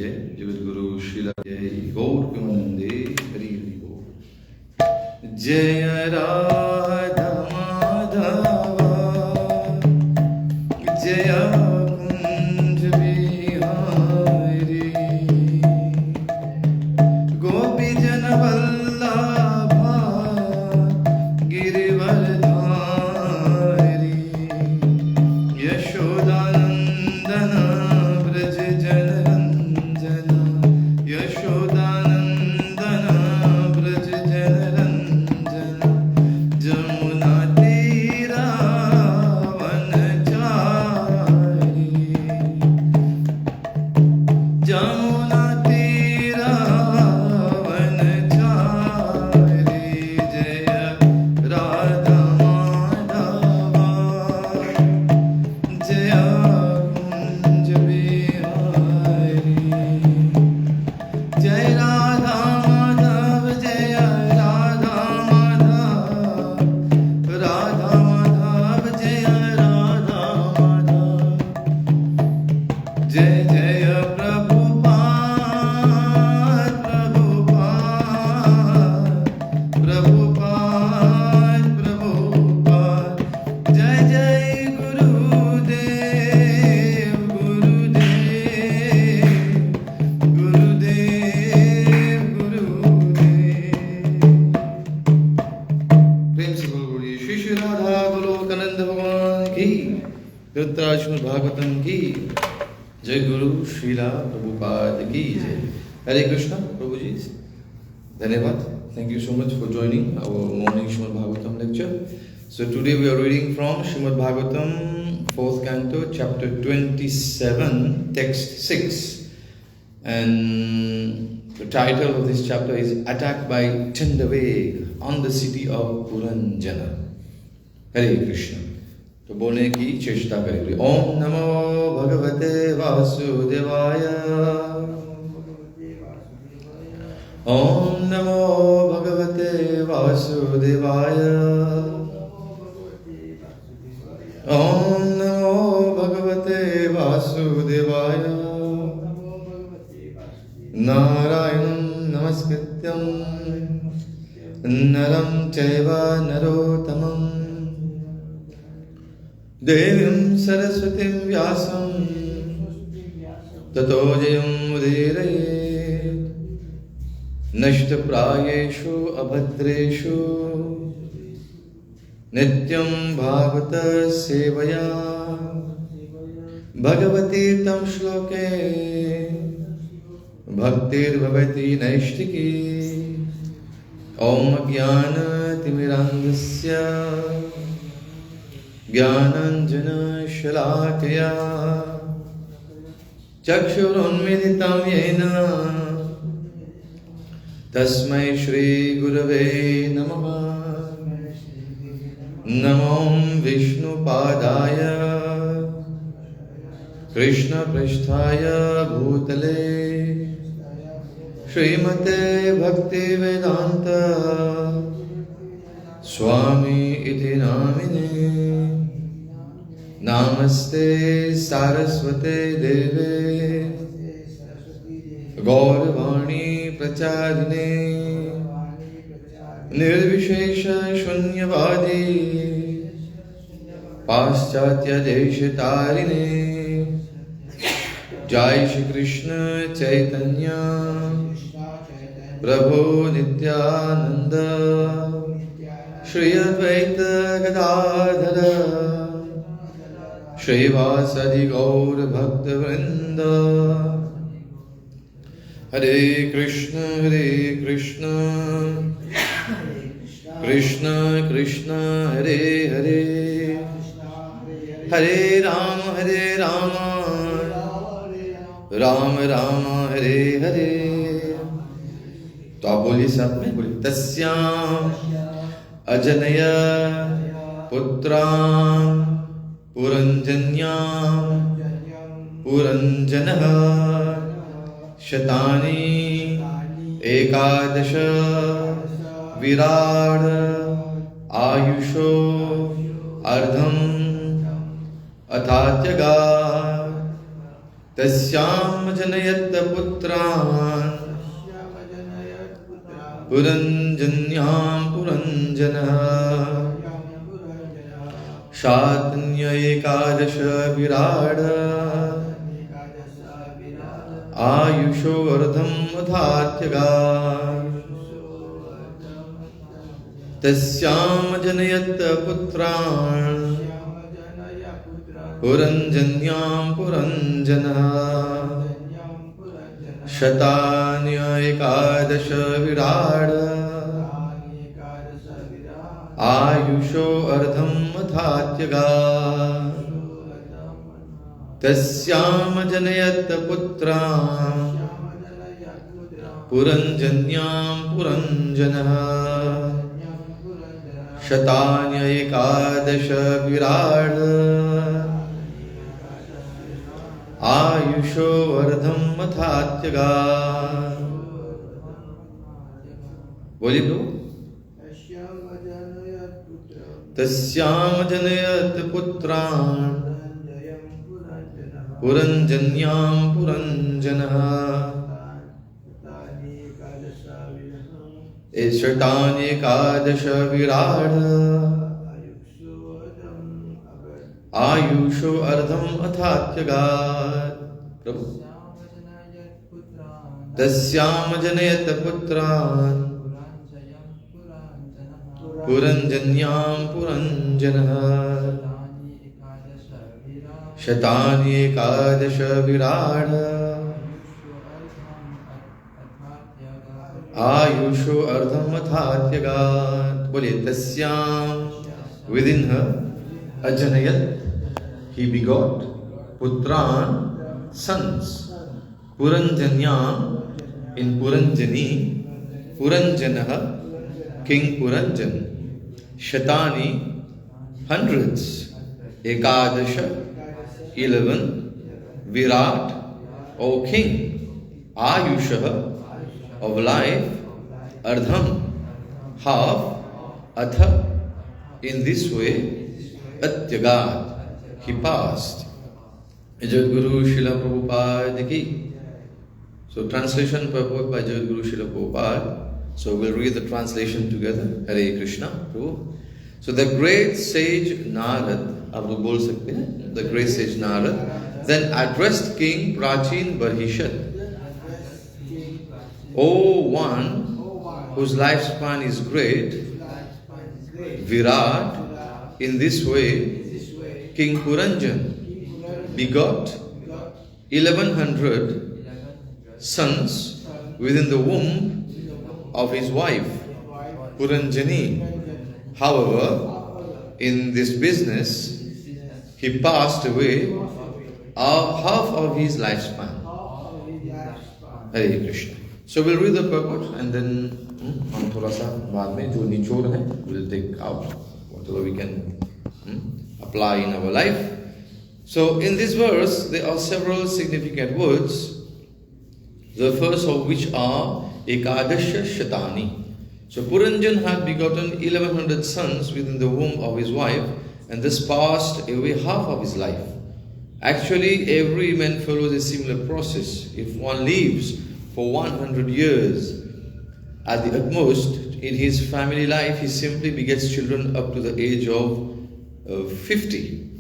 जय। जगद्गुरु श्रीला जय। गौर प्रेमानंदे हरि हरि बोल। जय राधा माधव जय कुंज बिहारी गोपी जन वल्लभा गिरिवरधारी यशोदानंदन ब्रज जनरंजन यशोदानंदन ब्रज जनरंजन जमुना तीरा वनचारी जमुना तीरा वनचारी जय राधा माधव जय कुंज बिहारी जय राधा माधव जय राधा माधव राधा माधव जय राधा माधव जय जय प्रभुपाद प्रभुपाद प्रभुपाद प्रभुपाद जय जय गुरुदेव गुरुदेव गुरुदेव गुरुदेव। प्रेम से बोलो बोलिए श्री श्री राधा गोलोकानंद भगवान की। श्रीमद् भागवतम की जय। गुरु श्रीला प्रभुपाद की जय। हरे कृष्णा प्रभु जी धन्यवाद। Thank you so much for joining our morning Srimad Bhagavatam lecture. So today we are reading from Srimad Bhagavatam 4th canto chapter 27 text 6, and the title of this chapter is Attack by Chandaveg on the city of Puranjana. Hare Krishna। तो बोलने की चेष्टा करेंगे। ओम नमो भगवते वासुदेवाय ओम नमो भगवते वासुदेवाय ओम नमो भगवते वासुदेवाय नारायणं नमस्कृत्यं नरं चैव नरोत्तमम् देवीं सरस्वतीं व्यासं ततो जयमुदीरयेत् नष्टप्रायेषु अभद्रेषु नित्यं भागवत सेवया भगवती तं श्लोके भक्तिर्भवति नैष्टिकी। ॐ ज्ञानतिमिरान्धस्य ज्ञानाञ्जनशलाकया चक्षुरुन्मीलितं येन तस्मै श्रीगुरवे नमः। नमो विष्णुपादाय कृष्णपृष्ठाय भूतले श्रीमते भक्तिवेदान्त स्वामी इति नामिने। नमस्ते सारस्वते देवे गौरवाणी प्रचारिणे निर्विशेष शून्यवादी पाश्चात्य देशतारिणे। जय श्री कृष्ण चैतन्य प्रभु नित्यानंद श्री अद्वैत गदाधर श्रीवासदि गौर भक्त वृंद। हरे कृष्ण कृष्ण कृष्ण हरे हरे हरे राम राम राम हरे हरे। तो आप बोलिए साथ में, बोलिए तस्याम अजनय पुत्रां पुरंजन्यां पुरंजनः शतानि एकादश विराड आयुषो अर्धम अथात्यगा Tasyam janayat putran Puranjanyam Puranjana Shatanya Ekadasha Virada Ayusho Ardham Adhatyaga Tasyam Janayat Putran Puranjanyam Puranjana Shatanya Ekadasha Virada Ayusho Ardham Adhatyaga Tasyam Janayat Putran Puranjanyam Puranjana Shatanya Ekadasha Virada Ayusho Ardham Mathatyaga. बोलिए प्रभु. Tasyam Janayat Putran Puranjanyam Puranjana Shatanya Ekadasha Virada Ayusho Ardham Athatyagat. Prabhu. Tasyam Janayat Putran Puranjanyam Puranjana Shatanya Ekadasha Virada Ayusho Ardham Athatyagat. Boliye Tasyam, within her Ajanayat, he begot Putran, sons. Puranjanyam, in Puranjani, Puranjanaha, King Puranjan. Shatani, hundreds. Ekadasha, 11. Virat, O king. Ayusha, of life. Ardham, half. Atha, in this way, Atyagat, he passed. Jagadguru Srila Prabhupada ki. So translation purport by Jagadguru Srila Prabhupada. So we'll read the translation together. Hare Krishna, Prabhu. So the great sage Narad, आप लोग बोल सकते हैं, the great sage Narad, then addressed King Prachin Barhishat. O one whose lifespan is great, Virat, in this way, King Puranjan begot 1100 sons within the womb of his wife, Puranjani. However, in this business, he passed away half of his lifespan. Hare Krishna. So we'll read the purport and then हम थोड़ा सा बाद में जो निचोड़ है we'll take out whatever we can apply in our life. So in this verse there are several significant words, the first of which are Ekadasha Shatani. So Puranjan had begotten 1100 sons within the womb of his wife and thus passed away half of his life. Actually, every man follows a similar process. If one lives for 100 years, at the utmost, in his family life, he simply begets children up to the age of 50.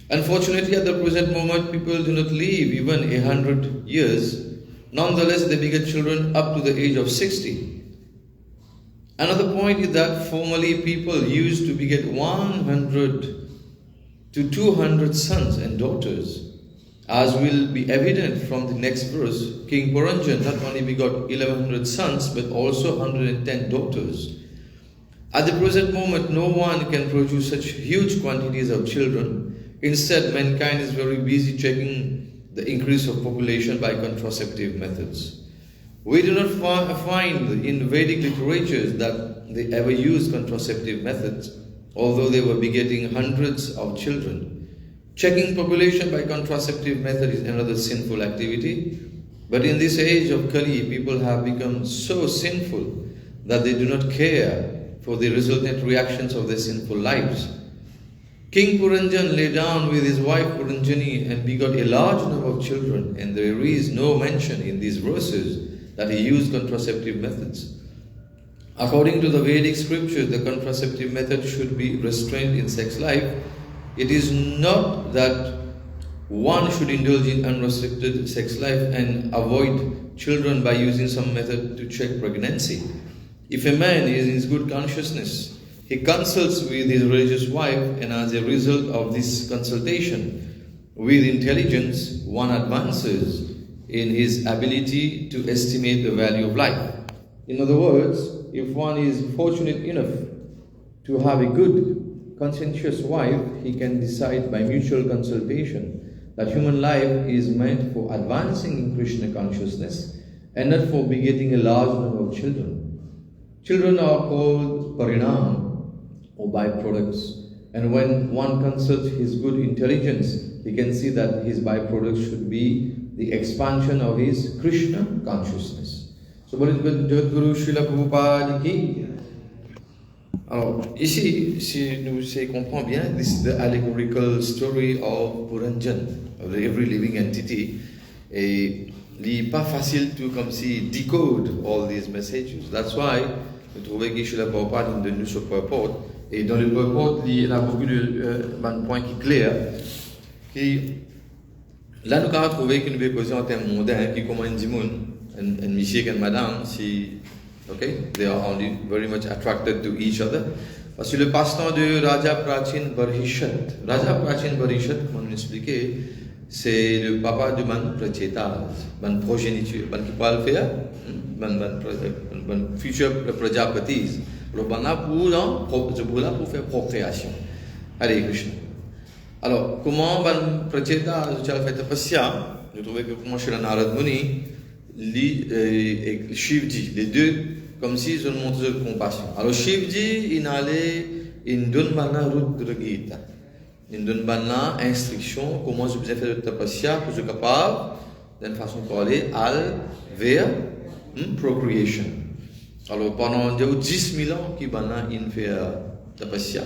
Unfortunately, at the present moment, people do not live even 100 years. Nonetheless, they beget children up to the age of 60. Another point is that formerly people used to beget 100 to 200 sons and daughters. As will be evident from the next verse, King Puranjan not only begot 1100 sons but also 110 daughters. At the present moment, no one can produce such huge quantities of children. Instead, mankind is very busy checking the increase of population by contraceptive methods. We do not find in Vedic literatures that they ever used contraceptive methods, although they were begetting hundreds of children. Checking population by contraceptive method is another sinful activity. But in this age of Kali, people have become so sinful that they do not care for the resultant reactions of their sinful lives. King Puranjan lay down with his wife Puranjani and begot a large number of children, and there is no mention in these verses that he used contraceptive methods. According to the Vedic scriptures, the contraceptive method should be restrained in sex life. It is not that one should indulge in unrestricted sex life and avoid children by using some method to check pregnancy. If a man is in his good consciousness, he consults with his religious wife, and as a result of this consultation with intelligence, one advances in his ability to estimate the value of life. In other words, if one is fortunate enough to have a good, conscientious wife, he can decide by mutual consultation that human life is meant for advancing in Krishna consciousness and not for begetting a large number of children. Children are called parinam, or byproducts, and when one consults his good intelligence, he can see that his byproduct should be the expansion of his Krishna consciousness. So, Jagadguru Srila Prabhupada ki. Alors, ici, si nous comprenons bien, this is the allegorical story of Puranjan, of every living entity. Et il n'est pas facile to comme si decode all these messages. That's why nous trouvons que Srila Prabhupada nous donne ce purport. Et dans le purport, il y a beaucoup de points qui sont clairs. Là, nous avons trouvé que nous devons poser en termes mondains, qui comment dit and monsieur et madame, si, okay, they are only very much attracted to each other. Parce que le passe-temps de Raja Prachin Barhishat. Raja Prachin Barhishat, comme on l'expliquait, c'est le papa de Man Prachetas, Man progéniture, Man qui parle faire, Man future Prajapatis. Alors, pour faire procréation. Allez, Krishna. Alors, comment Ban Pracheta, fait tapasya, je trouvais que comment chez la Narad Muni, et Shivji, les deux, comme s'ils ont montré de compassion. Alors, Shivji, il allait, il donne maintenant Rudra Gita. Il donne maintenant instruction, comment je vais faire de tapasya pour être capable, d'une façon parler, vers procreation. Alors, pendant 10 000 ans, qui il fait tapasya,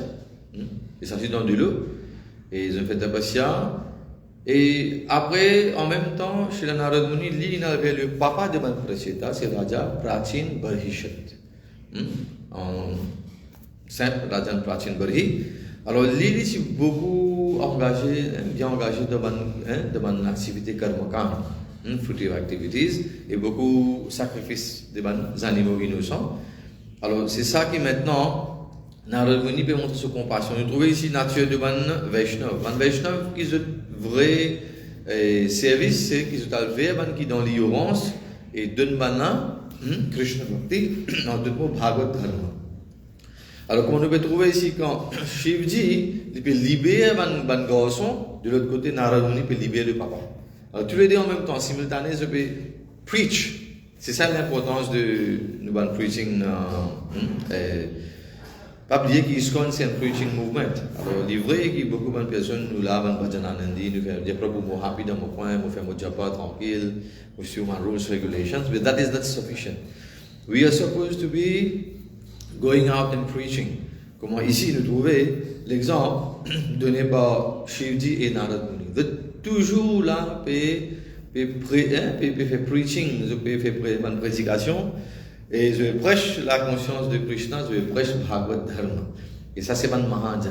ils sont dans de l'eau, et ils ont fait tapasya, et après, en même temps, chez la Narad Muni, il avait le papa de Man Pracheta, c'est Raja Prachin Barhishat. Saint Raja Prachin Barhi. Alors, il est beaucoup engagé, bien engagé dans une activité karmakam. Fruitive activities et beaucoup sacrifices des animaux innocents. Alors c'est ça qui maintenant Narad Muni peut montrer sa compassion. Nous trouvons ici la nature de Van Vaishnav. Van Vaishnav qui est un vrai service, c'est qu'ils ont levé qui dans l'ignorance et donne maintenant Krishna Bhakti dans le mot Bhagavad Dharma. Alors comme on peut trouver ici quand Shivji il peut libérer ban garçon, de l'autre côté Narad Muni peut libérer le papa. Alors, tous les deux en même temps, simultané, je peux preach. C'est ça l'importance de nous preaching. Pas oublier qu'ISKCON c'est un preaching movement. Alors, il est vrai qu'il y a beaucoup de personnes nous lavent en Bhajananandi, nous faisons des propos happy dans mon coin, nous faisons mon japa tranquille, nous suivons les rules, regulations, but that is not sufficient. We are supposed to be going out and preaching. Comment ici nous trouvons l'exemple donné par Shivji et Narad Muni. Toujours là, faire preaching, je fais une prédication, et je prêche la conscience de Krishna, je prêche Bhagavad Dharma. Et ça, c'est un Mahajan.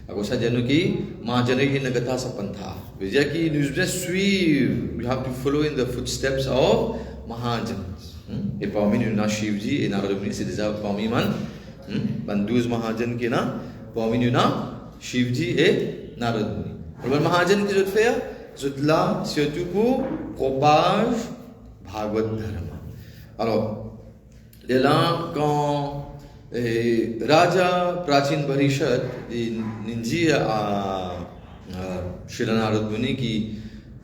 Alors, ça dit que Mahajan est une gata sapantha. C'est-à-dire que nous devons suivre, we have to follow in the footsteps of Mahajans. Et parmi nous, nous Shivji et Narad Muni, c'est déjà parmi nous, 12 Mahajans qui sont là, parmi nous, Shivji et Narad Muni. Le Mahajan qui veut faire, c'est là surtout pour propager Bhagavad Dharma. Alors, là, quand Raja Prachin Barhishat, il dit à Srila Narad Muni qui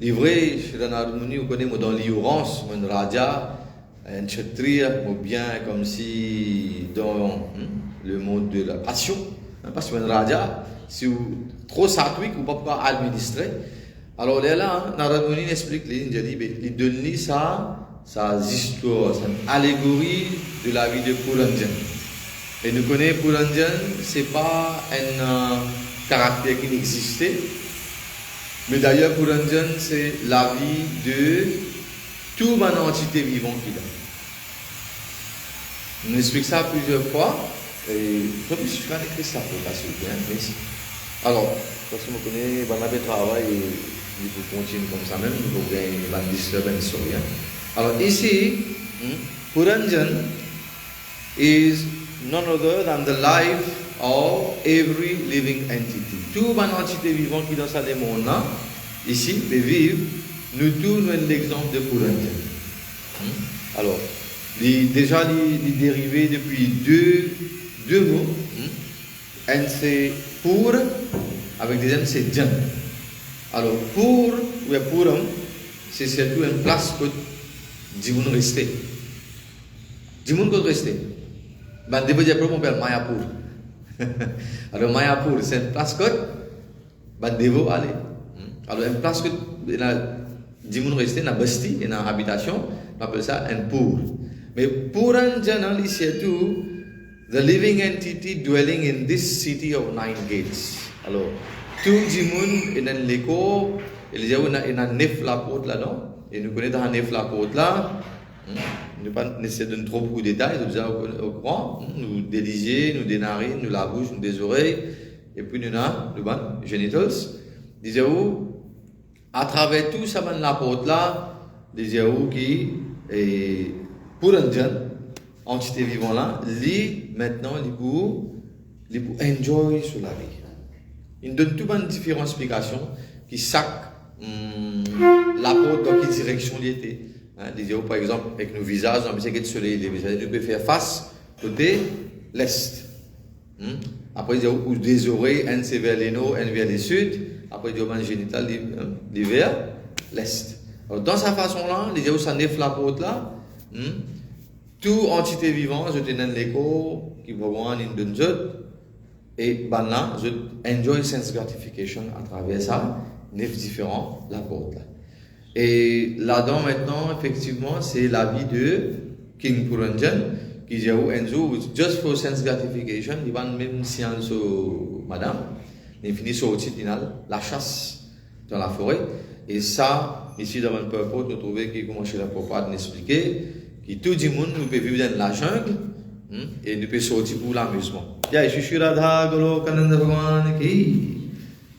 livré Srila Narad Muni, vous connaissez dans l'ignorance, un Raja, un Kshatriya, ou bien comme si dans le monde de la passion, parce qu'un Raja, si vous trop sattvique, vous ne pouvez pas administrer. Alors là, Narad Muni explique, il donne sa histoire, c'est une allégorie de la vie de Puranjan. Et nous connaissons Puranjan, ce n'est pas caractère qui n'existait. Mais d'ailleurs, pour Ranjan, c'est la vie de toute une entité vivante qui est là. On explique ça plusieurs fois. Et je vais écrire ça pour passer bien. Alors, parce que je connais, on a fait travail et il faut continuer comme ça même, il faut bien une disturbance. Alors ici, Puranjan is none other than the life of every living entity. Toute une entité vivante qui est dans ce monde-là, ici, peut vivre, nous tous nous avons l'exemple de Puranjan. Alors, déjà, il est dérivé depuis deux mots. Un c'est pour, avec des M c'est Jan. Alors, pour, ou Puram, c'est surtout une place que Dimun restait. Dimun peut rester. Ben, des fois, on appelle Mayapur. Alors, Mayapur, c'est une place que ben, devo aller. Alors, une place que Dimun restait, dans Basti, et dans habitation, on appelle ça un pour. Mais pour un general, c'est surtout the living entity dwelling in this city of 9 gates. Alors, tout Dimun est dans l'écho, il y a 9 la porte là-dedans. Et nous connaissons dans 9 la porte là. Nous ne pas nécessaire de donner trop beaucoup de détails, nous déjà au courant. Nous déliger, nous des narines, nous la bouche, nous des oreilles. Et puis nous avons le genitals. Disait où, à travers tout ça, la porte là, disait où qui est pour un jeune, entité vivant là, lui maintenant, il pour enjoy sur la vie. Il donne tout une différentes explications qui sac la porte dans quelle direction il était. Par exemple, avec nos visages, on sait que le soleil, les visages, nous pouvons faire face côté l'est. Après, ou des oreilles, un c'est vers les nord, un vers les sud. Après, il y a un génital, vers l'est. Alors, dans sa façon-là, les gens, ça neuf la porte là. Toute entité vivante, je tenais l'écho, qui va voir une d'une autre. Et ben là, je enjoy sense gratification à travers ça, neuf différents, la porte là. Et là-dedans, maintenant, effectivement, c'est la vie de King Puranjan, qui dit où Enzo, just for sense gratification, il va même science madame, il finit sur le titre final, la chasse dans la forêt. Et ça, ici, dans le purpose, nous trouvons qu'il commence à la propagande d'expliquer que tout le monde nous peut vivre dans la jungle et nous peut sortir pour l'amusement. Jai Shri Radha Golokananda Bhagavan ki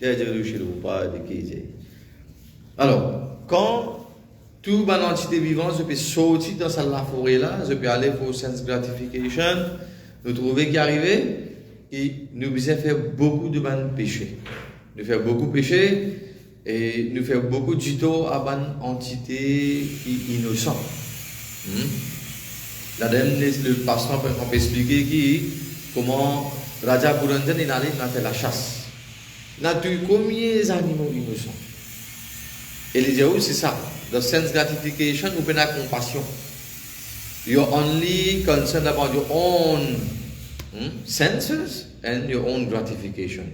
Jai Jai Shri Prabhupada ki Jai. Alors, quand toute une entité vivante je peux sortir dans la forêt là, je peux aller pour sense gratification, nous trouvons qu'il arrive et nous besoin faire beaucoup de péchés. Nous faire beaucoup de péchés et nous faire beaucoup de judo à une entité qui est innocente. Le pasteur peut expliquer comment Raja Puranjan est allé faire la chasse. Il a tué combien d'animaux innocents? Et les Yahoo, c'est ça. The sense gratification, ou bien la compassion. You're only concerned about your own senses and your own gratification.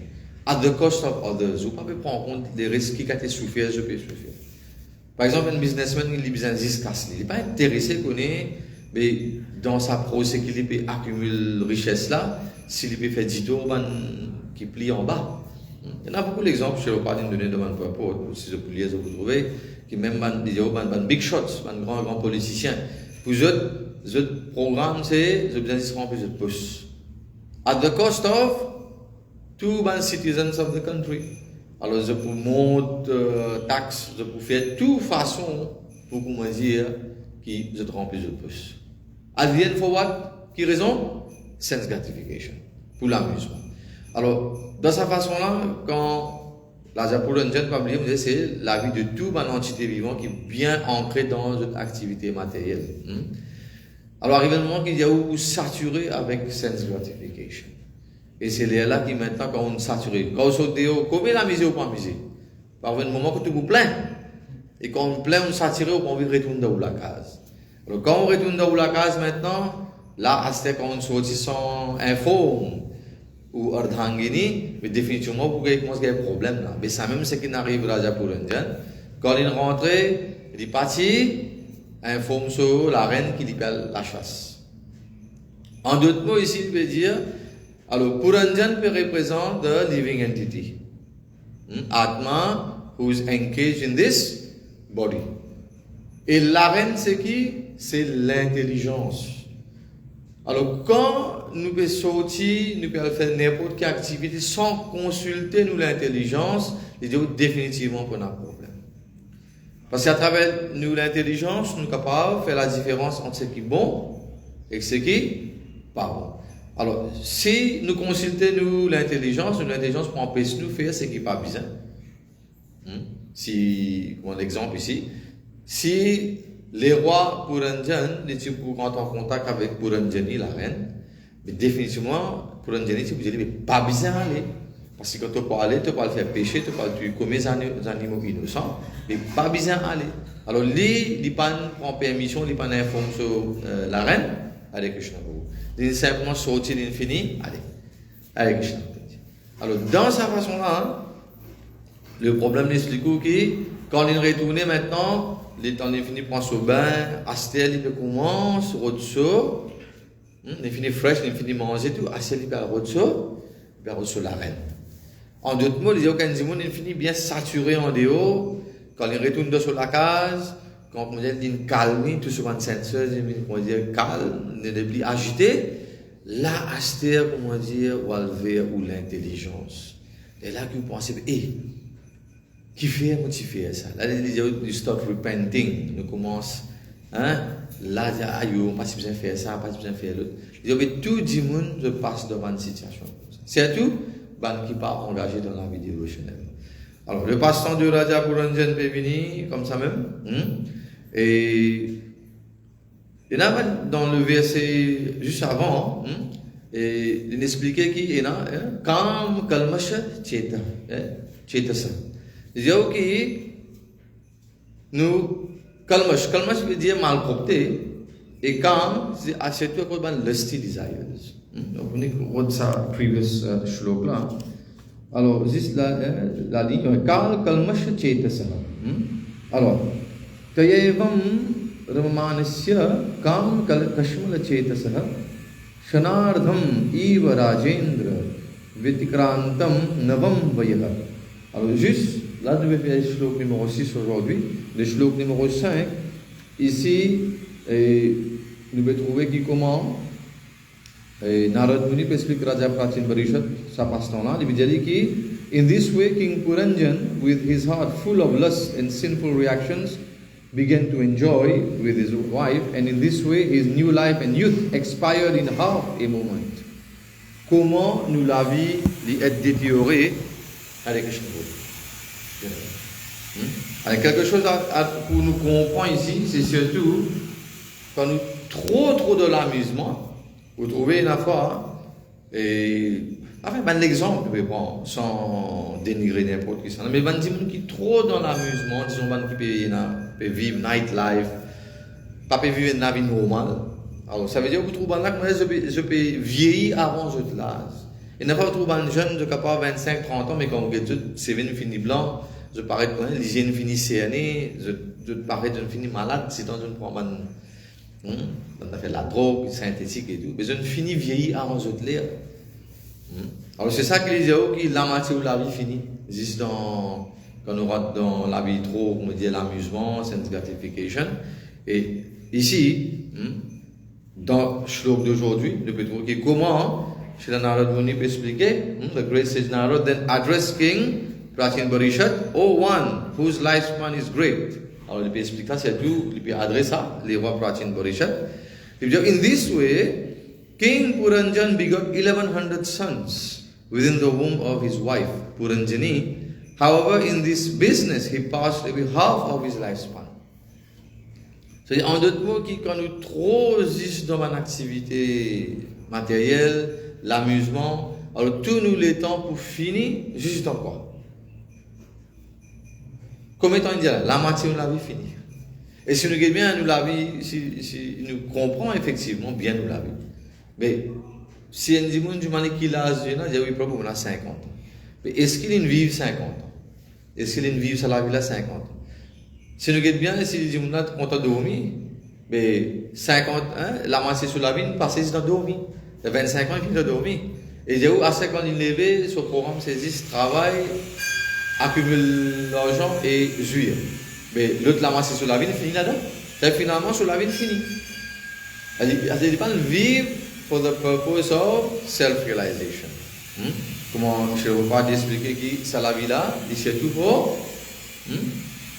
At the cost of others. Vous ne pouvez pas prendre en compte les risques qui ont été souffert, je peux souffrir. Par exemple, un businessman, il a besoin de 10 casses. Il n'est pas intéressé qu'on ait, mais dans sa procès qu'il peut accumuler richesse là, s'il peut faire 10 tours, qui plie en bas. Il y en a beaucoup d'exemples, je ne vais pas donner de mon propos, si vous pouvez vous trouver, qui même des big shots, des grands politiciens. Pour eux, programme, c'est, je besoin de se remplir de pouces. At the cost of two citizens of the country. Alors, je peux monter taxes, je peux faire toute façon pour comment dire qui je remplis de pouces. At the end for what? Qui raison? Sense gratification. Pour l'amusement. Alors, dans sa façon-là, quand la Puranjan, c'est la vie de toute une entité vivante qui est bien ancrée dans une activité matérielle. Alors, arrive le moment qu'il y a où saturé avec sense gratification. Et c'est là qui maintenant, quand on est saturé, quand on saute dehors, combien la misère ou pas misère? Par un moment que tu vous plains. Et quand on plaint, on est saturé, on retourne dans la case. Alors, quand on retourne dans la case maintenant, là, c'est quand on sortit sans info, ou Ardhangini, mais définitivement, pour qu'il commence à avoir un problème là. Mais ça même, c'est qu'il n'arrive à Raja Puranjan. Quand il rentre, il est parti, informe sur la reine qui lui appelle la chasse. En d'autres mots, ici, il peut dire, Alors, Puranjan représente the living entity. Atma, who is engaged in this body. Et l'arène, c'est qui? C'est l'intelligence. Alors, quand nous pouvons sortir, nous pouvons faire n'importe quelle activité sans consulter nous l'intelligence, il dit définitivement qu'on a un problème. Parce qu'à travers nous l'intelligence, nous sommes capables de faire la différence entre ce qui est bon et ce qui est pas bon. Alors, si nous consultons nous l'intelligence pour empêcher nous de faire ce qui n'est pas bien. Si, comme l'exemple ici, si les rois Puranjan, pour rentrer en contact avec Puranjani, la reine, mais définitivement, Puranjani, si vous dites, mais pas bien aller. Parce que quand tu peux aller, tu peux le faire pécher, tu peux tuer comme des animaux innocents, mais pas bien aller. Alors, les pas prend permission, les pas informent sur la reine, avec Krishna. Ils simplement sortir l'infini, allez, avec Krishna. Alors, dans sa façon-là, le problème explique que quand il retourne maintenant, les temps l'infini prend son bain, Astel il commence, rotso, l'infini fraîche, l'infini manger tout, Astel il perd rotso la reine. En d'autres mots, les aucun monde l'infini bien saturé en dehors, quand il retourne sur la case, quand on dit calme, tout ce qu'on senseur, on dit calme, ne plus agité, là Astel, comment dire, ou ou l'intelligence. Et là que vous pensez, qui fait motiver ça? Là, you start repenting. Nous commence, là, on pas si besoin de faire ça, pas si besoin de faire l'autre. Tout le monde se passe devant une situation. C'est tout, qui pas engagé dans la vie dévotionnelle. Alors, le passe-temps de Raja Puranjan peut venir comme ça même. Et il y a dans le verset juste avant, et il expliquait qu'il y a Kam Kalmasha Chetasa. C'est-à-dire que nous, kalmash veut dire malpropreté, et kam, c'est accepter qu'on a lusty desires. Donc, on écoute ça, previous shlok là. Alors, juste la ligne, kalmash chetasah. Alors, tayevam ramamanasya kam kashmala chetasah, shanardham iva rajendra, vitikrantam navam vayah. Alors, juste, là, nous allons faire le shlok numéro 6 aujourd'hui. Le shlok numéro 5, ici, nous allons trouver qui comment Narad Muni explique Raja Prachin Parishad, ça passe temps-là. Il dit que, in this way, King Puranjan, with his heart full of lust and sinful reactions, began to enjoy with his wife, and in this way, his new life and youth expired in half a moment. Comment nous la vie est détériorée avec Krishna. Alors, quelque chose pour nous comprendre ici, c'est surtout quand nous trop de l'amusement, vous trouvez une fois, et enfin, l'exemple, je vais prendre, sans dénigrer n'importe qui, mais il y a des gens qui sont trop dans l'amusement, disons, qui peuvent vivre nightlife, pas peuvent vivre une vie normale. Alors, ça veut dire que vous trouvez là que je peux vieillir avant je te l'âge. Et n'a pas trouvé un jeune de capable 25-30 ans, mais quand vous regardez tout, c'est une fini blanc, je parais de l'hygiène fini cerné, je parais d'une fini malade, c'est dans une prend on a fait la drogue synthétique et tout, mais je finis vieilli avant je te l'air. Alors c'est ça que les gens qui la moitié de la vie finie, juste quand on rentre dans la vie trop, on dit l'amusement, sense gratification. Et ici, dans le shlok d'aujourd'hui, nous pouvons trouver comment Srila Narad Muni peut expliquer, the great sage Narad then addressed King Prachin Parishad, O one whose lifespan is great. Alors il peut expliquer ça, c'est tout, il peut adresser ça, les rois Prachin Parishad. Il dit, in this way, King Puranjan begot 1100 sons within the womb of his wife, Puranjani. However, in this business, he passed away half of his lifespan. C'est-à-dire, en d'autres mots, quand nous trop juste dans une activité matérielle, l'amusement, alors tous nous les temps pour finir, juste dans quoi? Comme étant dit, la moitié de la vie finie. Et si nous regardons bien, nous la vie, si nous comprenons effectivement bien nous la vie. Mais si on dit qui l'âge, il dit oui, probablement on a 50 ans. Mais est-ce qu'il vit 50 ans? Est-ce qu'il vit sa la vie là 50 ans? Si nous regardons bien, si nous disons qu'on a dormi, mais 50 ans, la moitié sur la vie, nous passons dans dormir. 25 ans, il finit de dormir. Et j'ai à 50 000 levés, ce programme saisit, travaille, accumule l'argent et jouir. Mais l'autre la masse sur la vie, fini là-dedans. C'est finalement sur la vie, fini. Elle dépend de vivre for the purpose of self-realization. Comment je ne vais pas expliquer que ça la vie là, c'est tout pour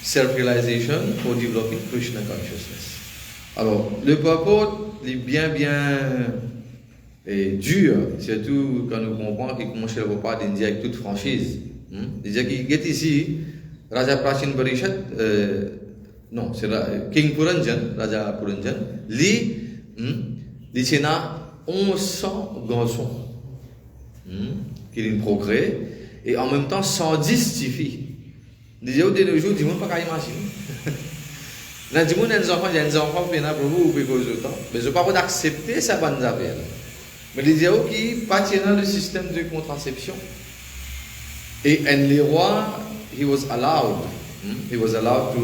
self-realization, pour développer Krishna consciousness. Alors, le purpose est bien dur, surtout quand nous comprenons que comment je ne vais pas dire avec toute franchise. C'est-à-dire qu'il est ici, Raja Prachin Parishad, non, c'est King Puranjan, Raja Puranjan, lui, il y a 1100 garçons qui ont un progrès et en même temps 110 filles. Il y a des jours, il ne faut pas imaginer. Il y a des enfants qui ont pour vous, mais je ne peux pas accepter ça bonne affaire. Mais il y a qui partent dans le système de contraception. Et le roi, he was allowed to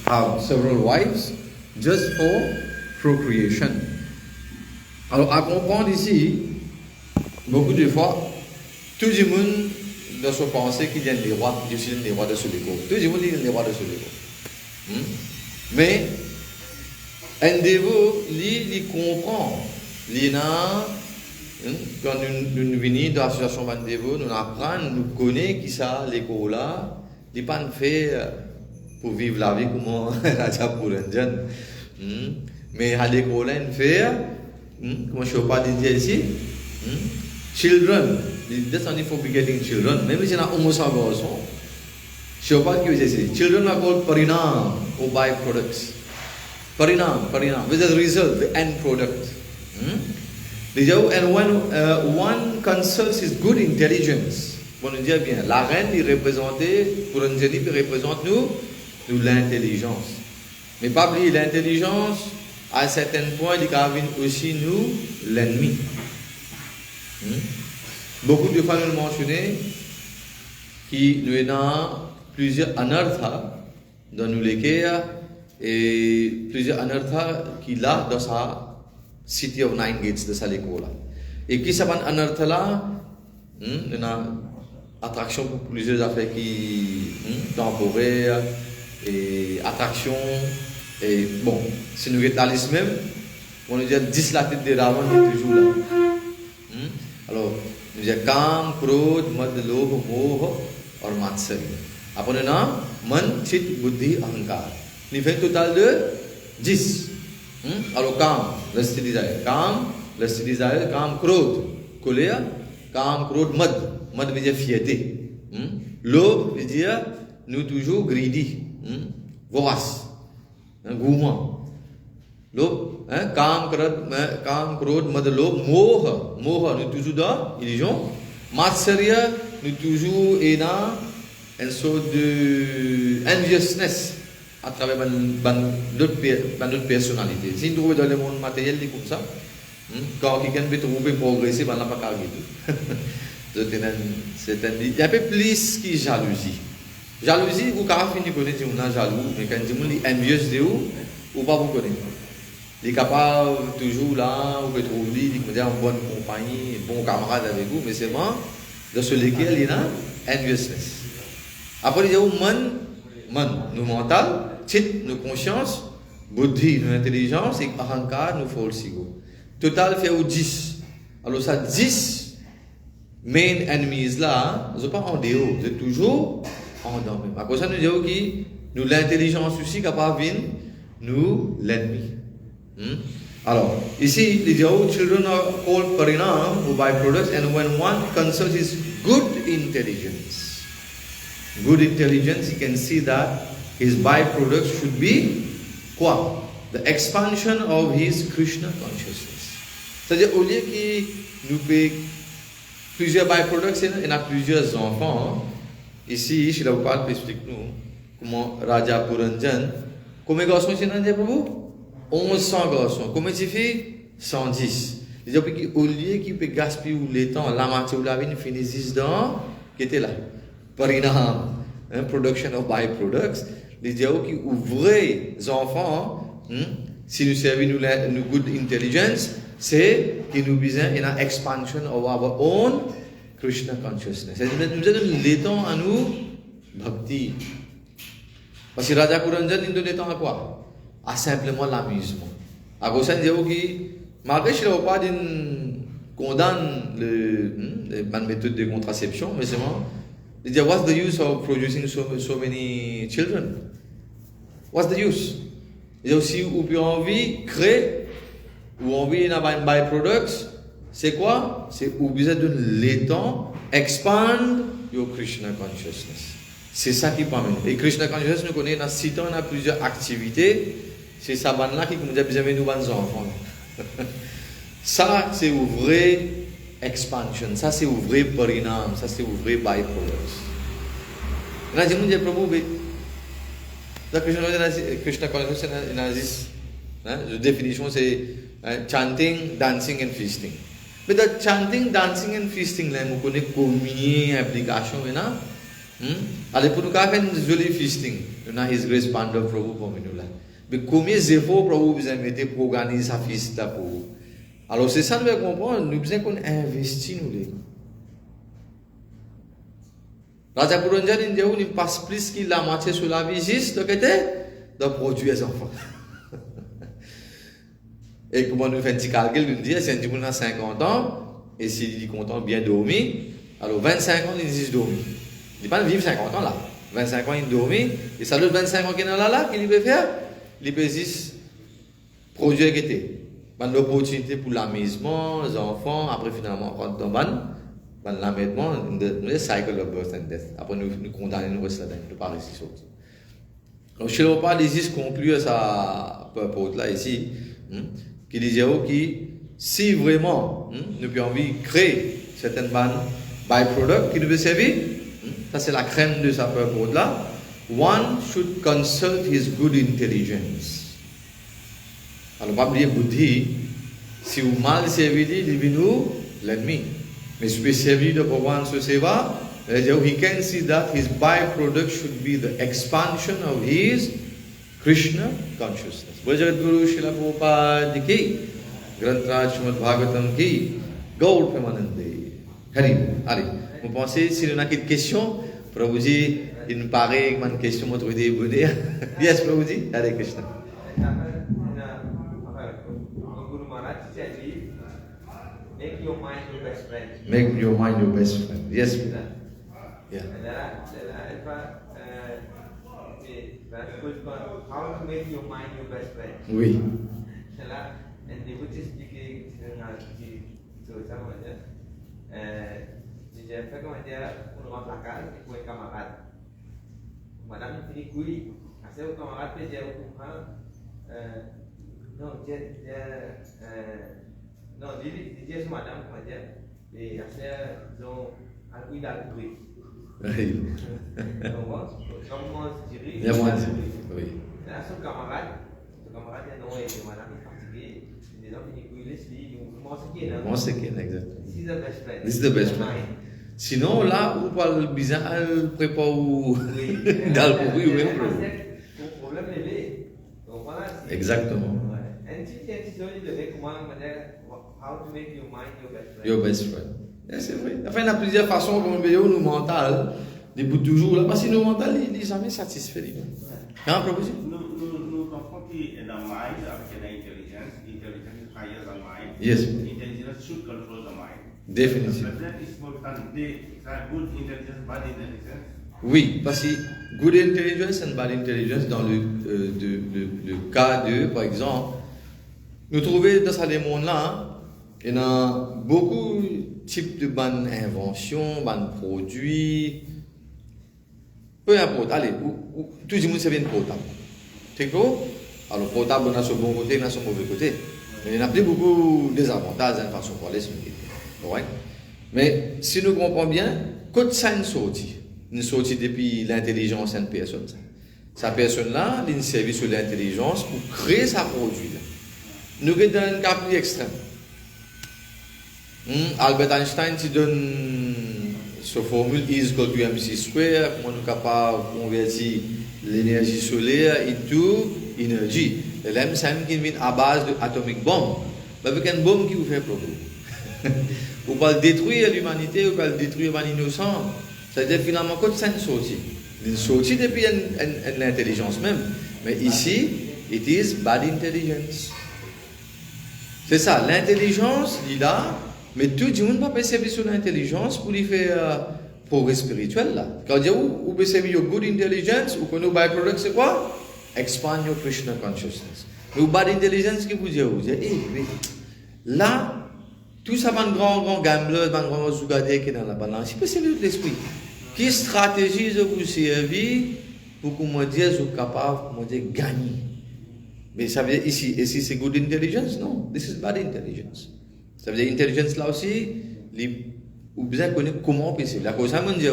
have several wives just for procreation. Alors, à comprendre ici, beaucoup de fois, tout le monde doit se penser qu'il y a des rois, je suis les rois de ce déco. Tout le monde dit les rois de ce déco. Mais, un dévot, il comprend. Quand nous venons dans l'association Bandévo, nous apprenons, nous connaissons qui ça, l'école là, il n'est pas fait pour vivre la vie comme Raja Puranjan. Mais à l'école, il fait, comment je ne peux pas dire ici, children, that's only for begetting children, même si on a 1100 garçons, je ne sais pas ce que c'est. Children are called parinam or byproducts. Parinam, with the result, the end product. And when one consults his good intelligence, on dit bien, la reine il représentait, pour un génie, il représente nous l'intelligence. Mais pas oublier l'intelligence, à un certain point, il y aussi nous l'ennemi. Beaucoup de fois nous mentionnons qu'il y a plusieurs anarthas dans nous lesquels et plusieurs anarthas qu'il a dans sa City of Nine Gates de Salikola. Et qui s'appelle anartha là, il y a attraction pour plusieurs affaires qui temporaires et attraction et bon, si nous rétalisons même, on nous dit 10 la tête de l'avant, on est toujours là. Alors, nous disons Kam, Krodh, Mad, Lobh, Moh, or Matsari. Après nous avons Man, Chit, Buddhi, Ahankar. Il fait un total de 10. Alors, Kam, lust desire. Kam, lust desire. Kam, Krodh, colère. Kam, Krodh, Mad. Mad veut dire fierté. Lobh veut dire nous toujours greedy, vorace, gourmand. Lobh, Kam, Krodh, Mad, Lobh, Moh. Moh, nous toujours dans illusion. Matsarya, nous toujours dans une sorte de enviousness à travers notre personnalité. Si nous trouvons dans le monde matériel, c'est comme ça. Quand quelqu'un peut trouver progresser, on n'a pas qu'à il y a un peu plus que jalousie. Jalousie, vous pouvez finir connaître qu'on est jaloux, mais quand on est envieux de vous, ou pas vous connaître. Il est capable toujours là, vous pouvez trouver, il est en bonne compagnie, bon camarade avec vous, mais c'est vraiment dans ce lequel il y a enviousness. Après, il y a man, nous mental, chit, nos consciences, buddhi, nos intelligence, et ahankar, nos false ego. Total fait 10. Alors ça 10 main enemies là, ils ne sont pas en dehors, ils sont toujours en dedans. À cause de ça, nous disons que nous l'intelligence aussi capable de nous l'ennemi. Alors, ici, les children are called parinam, or byproducts, and when one consults his good intelligence, he can see that his byproducts should be quoi? The expansion of his Krishna consciousness. C'est-à-dire, au lieu que nous payons plusieurs byproducts, il y a plusieurs enfants. Ici, je ne vais pas expliquer nous comment Raja Puranjan, combien de garçons c'est dans pour vous? 1100 garçons. Combien de filles? 110. C'est-à-dire qu'au lieu qu'il peut gaspiller le temps, la matière ou la vie, finissent dans, qui était là. Parinam, production of byproducts. C'est-à-dire qu'aux vrais enfants, si nous servons nous good intelligence, c'est que nous besoin une expansion of our own Krishna consciousness. Nous avons le temps à nous bhakti. Parce que Raja Kuranjan, il donne le temps à quoi? À simplement l'amusement. À cause de qui, malgré que je ne pas condamne la méthode de contraception, mais c'est moi. Il dit, what's the use of producing so many children? What's the use? Il y a aussi, ou puis envie créer, ou envie d'avoir un byproduct, c'est quoi? C'est ou besoin de l'étang, expand your Krishna consciousness. C'est ça qui permet. Et Krishna consciousness, nous connaissons dans 6 ans, on a plusieurs activités. C'est ça là qui nous a besoin de nous enfants. Ça, c'est une vraie expansion. Ça, c'est une vraie parinam. Ça, c'est une vraie byproduct. On a dit, mon Dieu, Prabhu, la Krishna consciousness, la définition, c'est chanting, dancing and feasting. Mais the chanting, dancing and feasting, là, nous connaissons combien d'applications, là. Alors, pour nous faire une jolie feasting, on a His Grace Pandava Prabhu pour nous là. Mais combien d'efforts Prabhu vous avez mis pour organiser sa feast là pour vous? Alors, c'est ça, nous devons comprendre, nous besoin qu'on investisse nous les. Raja Puranjan, il dit, il passe plus que la moitié sur la vie juste de produire les enfants. Et comment nous faisons un petit calcul, nous dit, si on a 50 ans, et s'il est content, bien dormi, alors 25 ans, il dit dormi. Il ne dit pas vivre 50 ans là. 25 ans, il dormi, et ça l'autre 25 ans qui est là, qu'il peut faire, il peut juste produire qui était. L'opportunité pour l'amusement, les enfants, après finalement, quand on va l'amusement, le cycle of birth and death. Après, nous condamnons, nous restons là-dedans, nous ne pas rester sortis. Donc, chez le pas, il conclut sa purpose là, ici, qui disait que si vraiment nous avons envie de créer certaines byproducts qui nous veut servir, ça c'est la crème de sa purpose là, one should consult his good intelligence. Alors, pas oublier Bouddhi, si vous mal servi, il dit nous l'ennemi. Mais si vous servi de Bhagavan Suseva, he can see that his byproduct should be the expansion of his Krishna consciousness. Bhajagat Guru Srila Prabhupada ki, Grantraj Srimad Bhagavatam ki, Gaur Premanande. Allez, vous pensez, si on a quelques questions, Prabhuji, il nous paraît une question, moi, trouver des bonheurs. Yes, Prabhuji, allez, Krishna. Make your mind your best friend. Make your mind your best friend. Yes. Yeah. How to make your mind your best friend? Oui. And the Buddhist speaking, sama aja. Jadi apa dia untuk belakang, kue kamarat. Madam ini kui, asal kamarat dia hukum hal. No, dia non, dia semacam macam di asal zon aku dah kui. Kamu sendiri. Ya moi. Oui. Asal kamarat yang no itu mana ni pasti dia dah ini kui lesi, mau sekian. Moi c'est qu'il exact. This is the best friend. This is the best friend. Sinon là, on parle bizarre, prépare ou dans le bruit ou même. Problème levé. Exactement. How to make your mind your best friend. Your best friend. Yeah, c'est vrai. Enfin, il y a plusieurs façons comme nous mental, des bouts toujours là, parce que nous mental, il n'est jamais satisfait. Hein, proposition? Nous confondons in the mind avec l'intelligence. Intelligence is higher than mind. Yes. Intelligence should control the mind. Définitivement. But that is important. Good intelligence, bad intelligence. Oui, parce que good intelligence and bad intelligence, dans le cas de, par exemple, nous trouvons dans ce monde-là, il y a beaucoup de types de bonnes inventions, bonnes produits. Peu importe, allez, tout le monde sait bien portable. C'est quoi? Alors, portable, on a son bon côté, on a son mauvais côté. Mais il y a beaucoup de désavantages d'une façon pour les expliquer. Mais si nous comprenons bien, quand ça une sortie depuis l'intelligence d'une personne. Sa personne-là, il servi sur l'intelligence pour créer sa produit. Nous avons dans un cas plus extrême. Albert Einstein te donne sa formule E is equal to mc square, comment nous sommes capables de convertir l'énergie solaire into énergie. C'est la même qui vient à base de atomic bomb. avec un bombe qui vous fait problème. Ou pas le détruire l'humanité, ou pas le détruire l'innocent. C'est-à-dire finalement, quand ça sorti. Une sortie depuis l'intelligence même. Mais ici, it is bad intelligence. C'est ça, l'intelligence, il est là, mais tout le monde ne peut pas servir sur l'intelligence pour lui faire progrès spirituel. Là. Quand on dit, ou peut servir good intelligence, ou que nos byproducts, c'est quoi? Expand your Krishna consciousness. Mais ou bad intelligence, qui vous dit, là, tout ça, un grand gambler, un grand zougadé qui est dans la balance, il peut servir l'esprit. Quelle stratégie vous servir pour que vous disiez, vous êtes capable de gagner? Mais ça veut dire ici c'est good intelligence? Non, this is bad intelligence. Ça veut dire intelligence là aussi, vous besoin connaître comment on peut faire. La cause ça me dit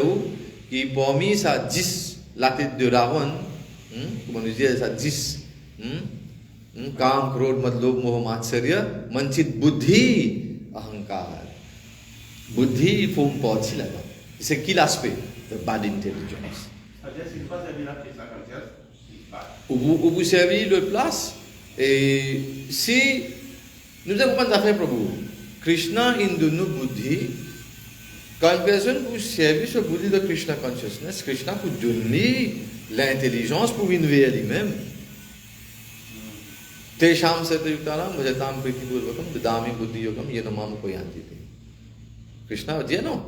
qui parmi ça 10 la tête de Ravan, comment on dit ça 10 काम क्रोध मद लोभ मोह मात्सर्य मंचित बुद्धि अहंकार बुद्धि forme partie là-bas. C'est qui l'aspect? The bad intelligence. Vous servez le place et si nous avons pas d'affaires pour vous, Krishna in nous buddhi, quand une personne vous servir ce buddhi de Krishna consciousness, Krishna vous donner l'intelligence pour innover lui-même. Tesham Satyuttaram, Bhajatam Pritipurvakam, Dadami Buddhi Yogam, Yenamam Koyantite. Krishna dit non.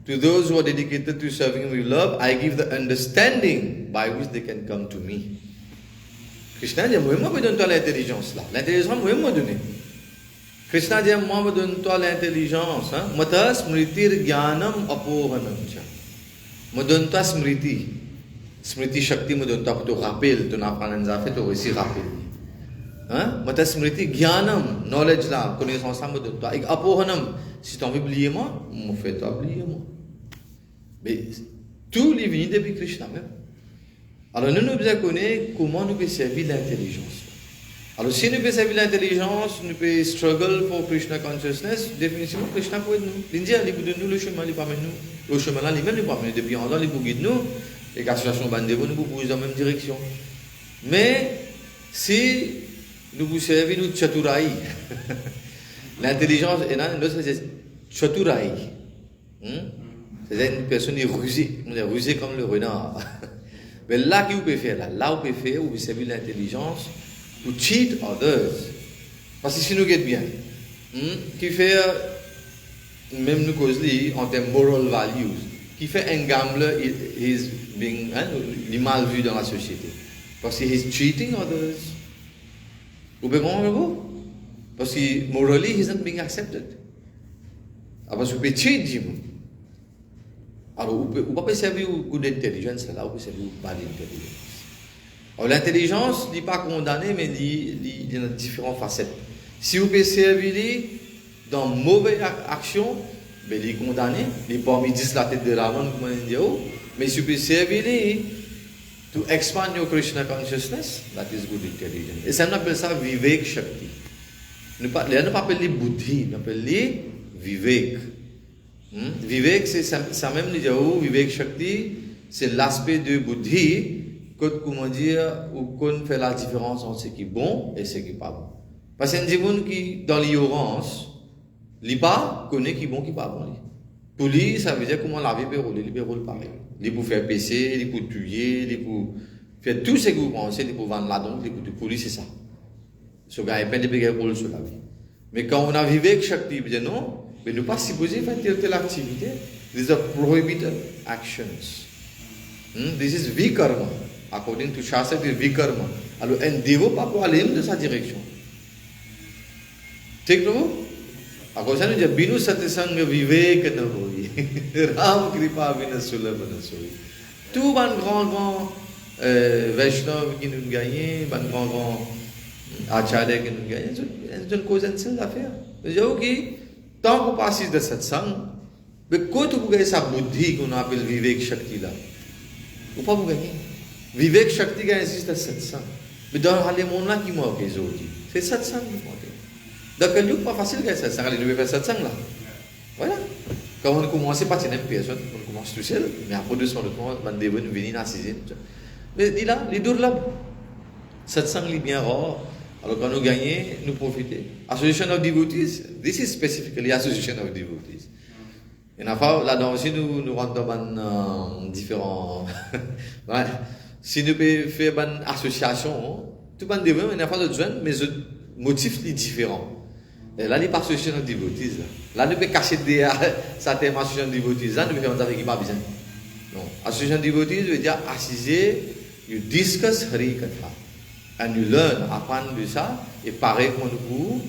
To those who are dedicated to serving me with love, I give the understanding by which they can come to me. Krishna dit, moi, me donne-toi l'intelligence là. L'intelligence, moi, me donne. Krishna dit, moi, me donne-toi l'intelligence. Mata smritir jnanam apohanam cha. Me donne-toi smriti. Smriti Shakti me donne-toi pour te rappeler, ton apprentissage fait, tu aussi rappeler. Mata smriti jnanam, knowledge là, connaissance là, me donne-toi. Et apohanam, si tu as envie d'oublier moi, me fais-toi oublier moi. Mais tout est venu depuis Krishna même. Alors nous devons connaître comment nous pouvons servir l'intelligence. Alors si nous pouvons servir l'intelligence, nous pouvons struggle pour Krishna consciousness, définitivement Krishna peut nous. L'India, il peut nous le chemin, il peut nous. Le chemin là, lui-même, il peut nous. Depuis un an, il peut guider nous. Et la situation bandez-vous, nous pouvons dans la même direction. Mais si nous pouvons servir nous chaturai, l'intelligence est là, c'est chaturai. C'est une personne rusée, on est rusé comme le renard. Mais là, qui vous pouvez faire là vous pouvez faire, vous pouvez servir l'intelligence pour cheat others. Parce que si nous guettons bien, qui fait, même nous cause en termes de moral values, qui fait un gambler, il est mal vu dans la société. Parce qu'il est cheating others. Vous pouvez comprendre? Parce que morally, he isn't being accepted. Alors, vous pouvez cheat, dis-moi. Alors, vous ne pouvez pas servir good intelligence, là, vous pouvez servir bad intelligence. Alors, l'intelligence n'est pas condamnée, mais il y a différentes facettes. Si vous pouvez servir dans mauvaise action, ben, il est condamné, il est parmi 10 la tête de la main, comme on dit, mais si vous pouvez servir to expand your Krishna consciousness, that is good intelligence. Et ça, on appelle ça Vivek Shakti. On ne peut pas appeler Buddhi, on appelle Vivek. Vivek, c'est ça même, Vivek Shakti, c'est l'aspect de Buddhi, comment dire, où qu'on fait la différence entre ce qui est bon et ce qui n'est pas bon. Parce qu'il y a des gens qui, dans l'ignorance, ne connaissent qui est bon, qui n'est pas bon. Pour lui, ça veut dire comment la vie peut rouler, il peut rouler pareil. Il peut faire baisser, il peut tuer, il peut faire tout ce que vous pensez, il peut vendre la donc, pour lui, c'est ça. Ce gars est plein de bagages pour la vie. Mais quand on a Vivek Shakti, il dit non, mais nous ne sommes pas supposés faire telle activité. These are prohibited actions. This is vikarma. According to Shastra, it is vikarma. Alors, un dévot pas pour aller dans sa direction. ठीक प्रभु अकोशन जब बिनु सत्संग विवेक न होई राम कृपा बिन सुलभ न सोई tout ban grand Vaishnav qui nous gagne ban grand acharya qui nous gagne c'est une cause seule d'affaire j'avoue que tant qu'on passe de satsang mais quand vous gagnez sa buddhi qu'on appelle vivek shakti là vous pas vous gagner vivek shakti gagne c'est satsang mais dans les mondes là qui manquent les autres c'est satsang qui manque. Donc, il n'est pas facile de faire ça. Il ne peut pas faire ça là. Voilà. Quand on commence par une personne, on commence tout seul, mais après 200 de temps, on devait venir à 6e. Mais il là, les deux là, satsang est bien rare. Alors quand nous gagnons, nous profitons. Association of Devotees, this is specifically Association of Devotees. Et là-dedans aussi, nous rentrons dans différents... ouais. Si nous faisons une association, tout le monde devrait, il n'y a pas de jeunes, mais le motif est différent. Et là, il n'y a pas d'association de devotees. Là, nous pouvons cacher derrière certaines associations de devotees. Là, nous pouvons faire un qui pas besoin. Non. Association de devotees veut dire assiser, you discuss Hari Katha. And you learn, apprendre de ça, et pareil comme nous,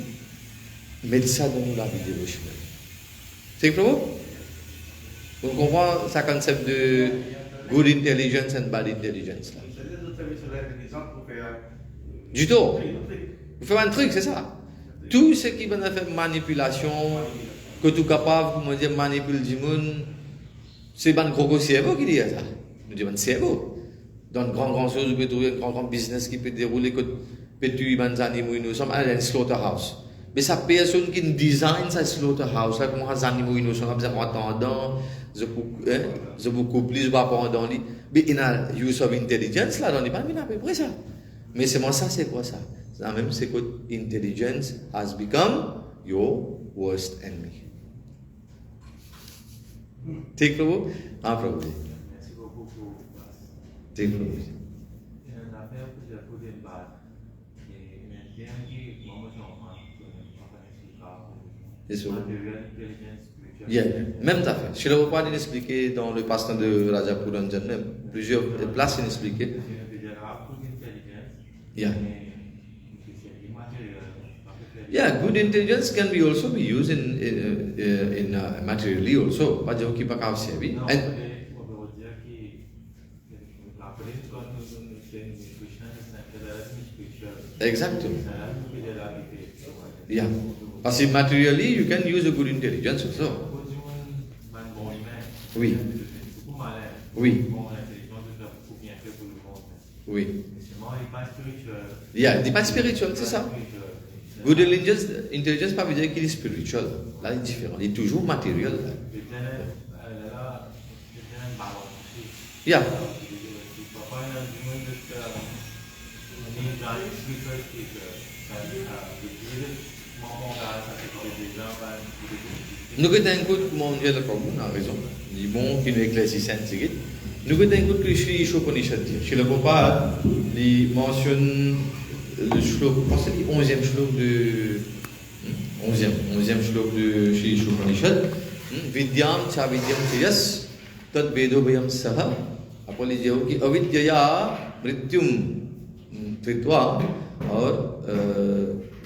mettre ça dans la vie dévotionnelle. C'est clair? Vous comprenez ce concept de good intelligence and bad intelligence là? Du tout. Vous faites un truc, c'est ça. Tout ce qui va faire manipulation, que tu es capable, comment dire, manipuler du monde, c'est un gros cerveau qui dit ça. Nous disons un cerveau. Dans une grande chose, vous pouvez trouver un grand business qui peut dérouler, que peut tuer des animaux, nous sommes à une slaughterhouse. Mais sa personne qui design sa slaughterhouse, là, comment les animaux nous sont attendant, je beaucoup plus, je ne vais pas dans lui. Mais il y a use of intelligence là, dans les pas, mais à peu près ça. Mais c'est moi ça, c'est quoi ça? C'est la même, c'est que intelligence has become your worst enemy. Take the book? Ah, probably. Merci beaucoup pour Take the book. Il y a une affaire que j'ai posée là. Et il y a un qui m'a montré en France. C'est sûr. Material intelligence spiritual. Yeah, même affaire. Je l'ai pas expliqué dans le pasteur de Raja Puranjan, même plusieurs places il expliqué. Yeah. Yeah, good intelligence can be also be used in materially also. Pas dire qu'il pas qu'à servir. Non, on peut dire que la police quand nous sommes Krishna, c'est spiritual. Exactement. Yeah. Parce que materially you can use a good intelligence also. Oui. Oui. Oui. Yeah, c'est pas spirituel, c'est ça. Good intelligence pas veut dire qu'il est spirituel. Là, il est différent. Il est toujours matériel. Yeah. Nous avons un coup de mon Dieu, on a raison. Il est bon qu'il nous éclaircisse un petit peu. Nous avons un coup de Shri Ishopanishad. Chez le Prabhupada, il mentionne le shlok, je pense que c'est le 11e shlok de 11e shlok de Shri Ishopanishad. Vidyam cha vidyam chayas tad vedo vayam saha. Après les dire कि अविद्या मृत्युम त्रित्वा और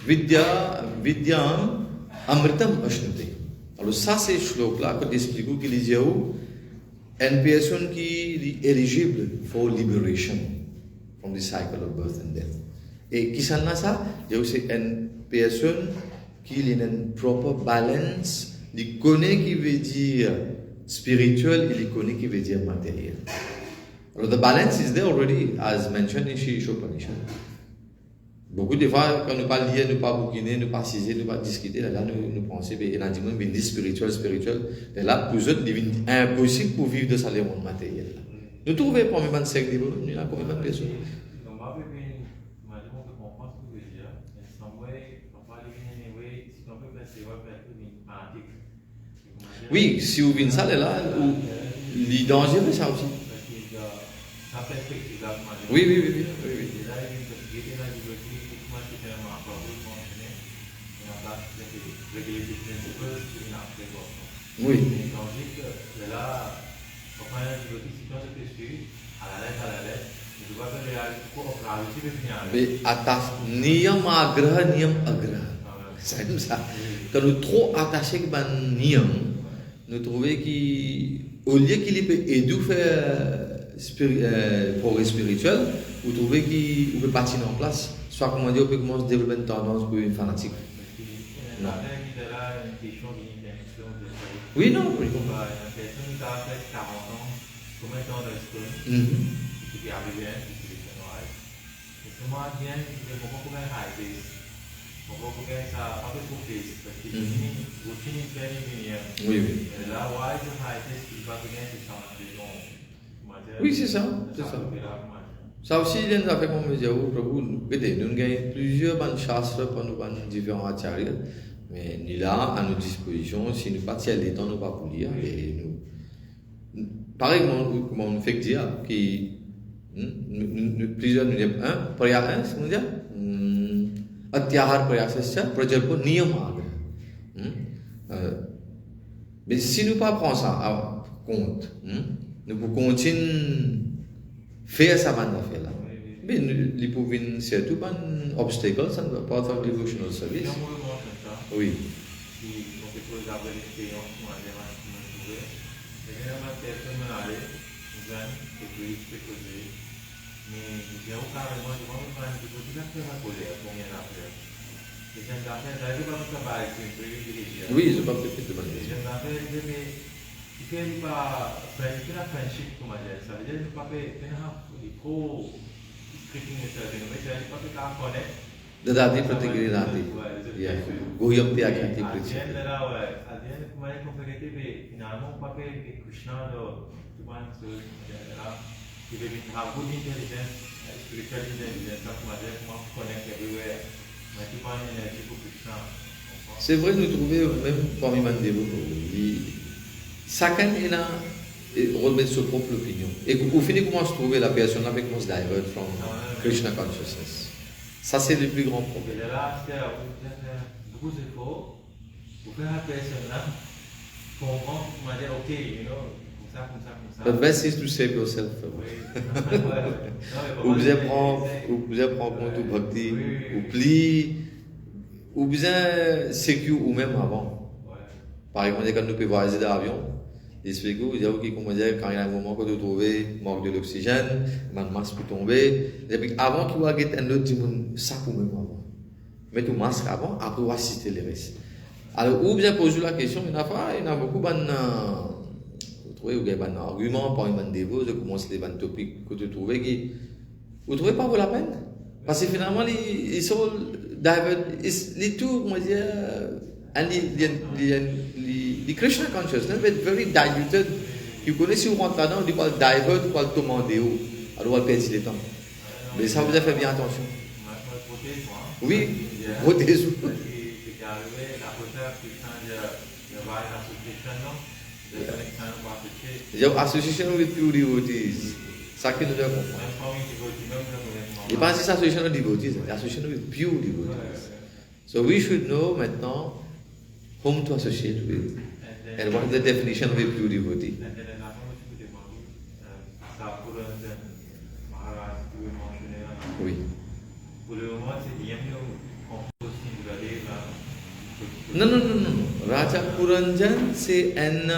विद्याम अमृतम अश्नुते. Alors ça c'est shlok là que t'explique qu'il dit une personne qui est éligible for liberation from the cycle of birth and death. Et qui s'en a ça? C'est une personne qui a une proper balance, il connaît qui veut dire spirituel et il connaît qui veut dire matériel. Alors the balance is there already as mentioned in Shri Ishopanishad. Beaucoup de fois, quand nous pas lire, nous pas bouquiner, nous pas ciser, nous pas discuter, là, nous pensons, il y a des gens qui disent spirituel, et là, pour eux, il est impossible pour vivre de salaire monde matériel. Nous trouvons combien de sectes, nous avons combien de personnes? Oui, si vous venez ça, là, les dangers, c'est ça aussi. Oui, oui, oui, oui. Oui. Mais niyam agraha, niyam agraha. C'est comme ça. Quand nous trop attachés à un niyam, nous trouvons qu'au lieu qu'il peut aider faire progrès spirituel, vous trouvez qu'il peut partir en place. Soit comment dire, on peut commencer à développer une tendance pour une fanatique. Non. Oui, non, oui. Oui, oui. Oui, c'est ça, c'est ça. Ça aussi, il y a fait comme je dis, nous avons plusieurs bandes shastra pour nous différents acharyas, mais nous là à nos dispositions, si nous pas tiens les temps, nous pas pour lire et nous. Par exemple, comment on fait dire qui plusieurs nous disons un, priya un, c'est nous dire, atyahar prayasasya prajalpo niyamaga. Mais si nous pas prendre ça en compte, nous pouvons continuer faire ça bande affaire là. Mais nous pouvons surtout pas un obstacle, ça ne va pas être devotional service. Oui. Si on peut poser la bonne expérience, on a des gens qui m'ont trouvé. Et généralement, personne m'a allé, nous avons été poser. Mais il y a carrément des gens qui m'ont dit que tu as fait ma colère, combien d'affaires. Les gens d'affaires, ça ne va pas travailler, c'est un peu dirigé. Oui, je ne vais pas peut-être demander. Les gens d'affaires, mais il fait pas la friendship, comment dire, ça veut dire que pas il faut scripting et ça, mais ça veut pas que la connaître. Dadati प्रतिक्रियाति या गोयम त्यागति प्रतिक्रिया là ouais adien comment est complété mais finalement pas que Krishna le tuman se là qui veut une good intelligence spiritual intelligence comment dire comment connecter everywhere mais tu pas une énergie pour Krishna. C'est vrai nous trouver même parmi Mandévo chacun remettre sa propre opinion et au final comment se trouver la personne avec comment se divert from Krishna consciousness. Ça, c'est le plus grand problème. Et là, c'est beaucoup d'efforts pour faire la personne là, comprendre, comment dire, ok, comme ça, comme ça, comme ça. The best is to save yourself. Ou bien prendre compte du bhakti, ou pli, ou bien secure ou même avant. Par exemple, quand nous pouvons voyager d'avion, il se fait que comment dire, quand il y a un moment que tu trouves manque de l'oxygène, ma masque peut tomber. Et puis avant qu'il y ait un autre ça pour même avant. Mets ton masque avant, après on va citer les restes. Alors, ou bien poser la question, il y en a beaucoup vous trouvez un argument par une dévot, de commencer les bandes topiques que tu trouves qui vous trouvez pas vaut la peine. Parce que finalement, ils sont les tout, comment dire, the Krishna consciousness is very diluted. You connais si vous rentrez là-dedans, on dit quoi divert, quoi le demander où. Alors on va perdre le temps. Mais ça vous a fait bien attention. Oui, votez-vous. Association with pure devotees. Ça qui nous doit comprendre. Et pas si association with devotees, association with pure devotees. So we should know maintenant whom to associate with and what is the definition of a pure devotee. Oui. Non. Raja Puranjan, c'est un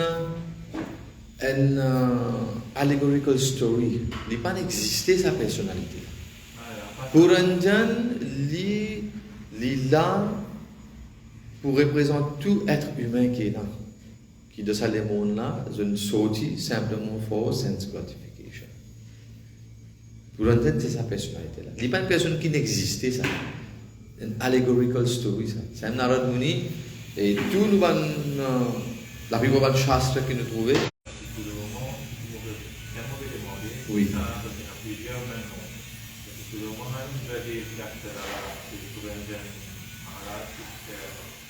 allegorical story. Il n'a pas existé sa personnalité. Puranjan, il est là pour représenter tout être humain qui est là. Qui de ce monde-là, je sorti simplement for sense gratification. Puranjan, c'est sa personnalité-là. Il n'est pas une personne qui n'existait, ça. Une allegorical story, ça. C'est un Narad Muni. Et tout nous va, la plupart des shastres que nous trouvons. Oui.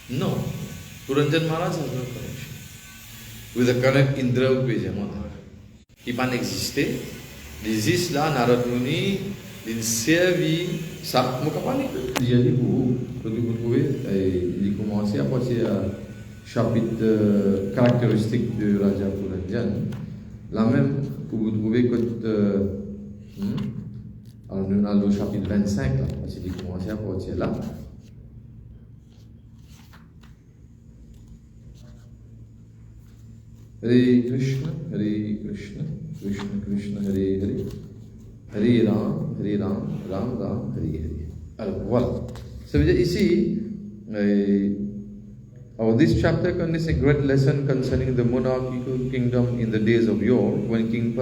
Non. Puranjan Maharaj has no connection with the current Indra Upejamana. Qui n'a pas existé. Il existe là, Narad Muni, il servi, ça, mon campagne. Il y a des vous trouvez, il a commencé à passer à chapitre caractéristique de Raja Puranjan. Là même, pour vous trouver que. Alors, nous avons le chapitre 25, là, parce qu'il a commencé à partir là. Hare Krishna, Krishna Krishna, Hare Hare, Hare Ram, Ram Ram, Hare Hare. Alors voilà. Ça veut dire ici, this chapter contains a great lesson concerning the monarchical kingdom in the days of yore. When King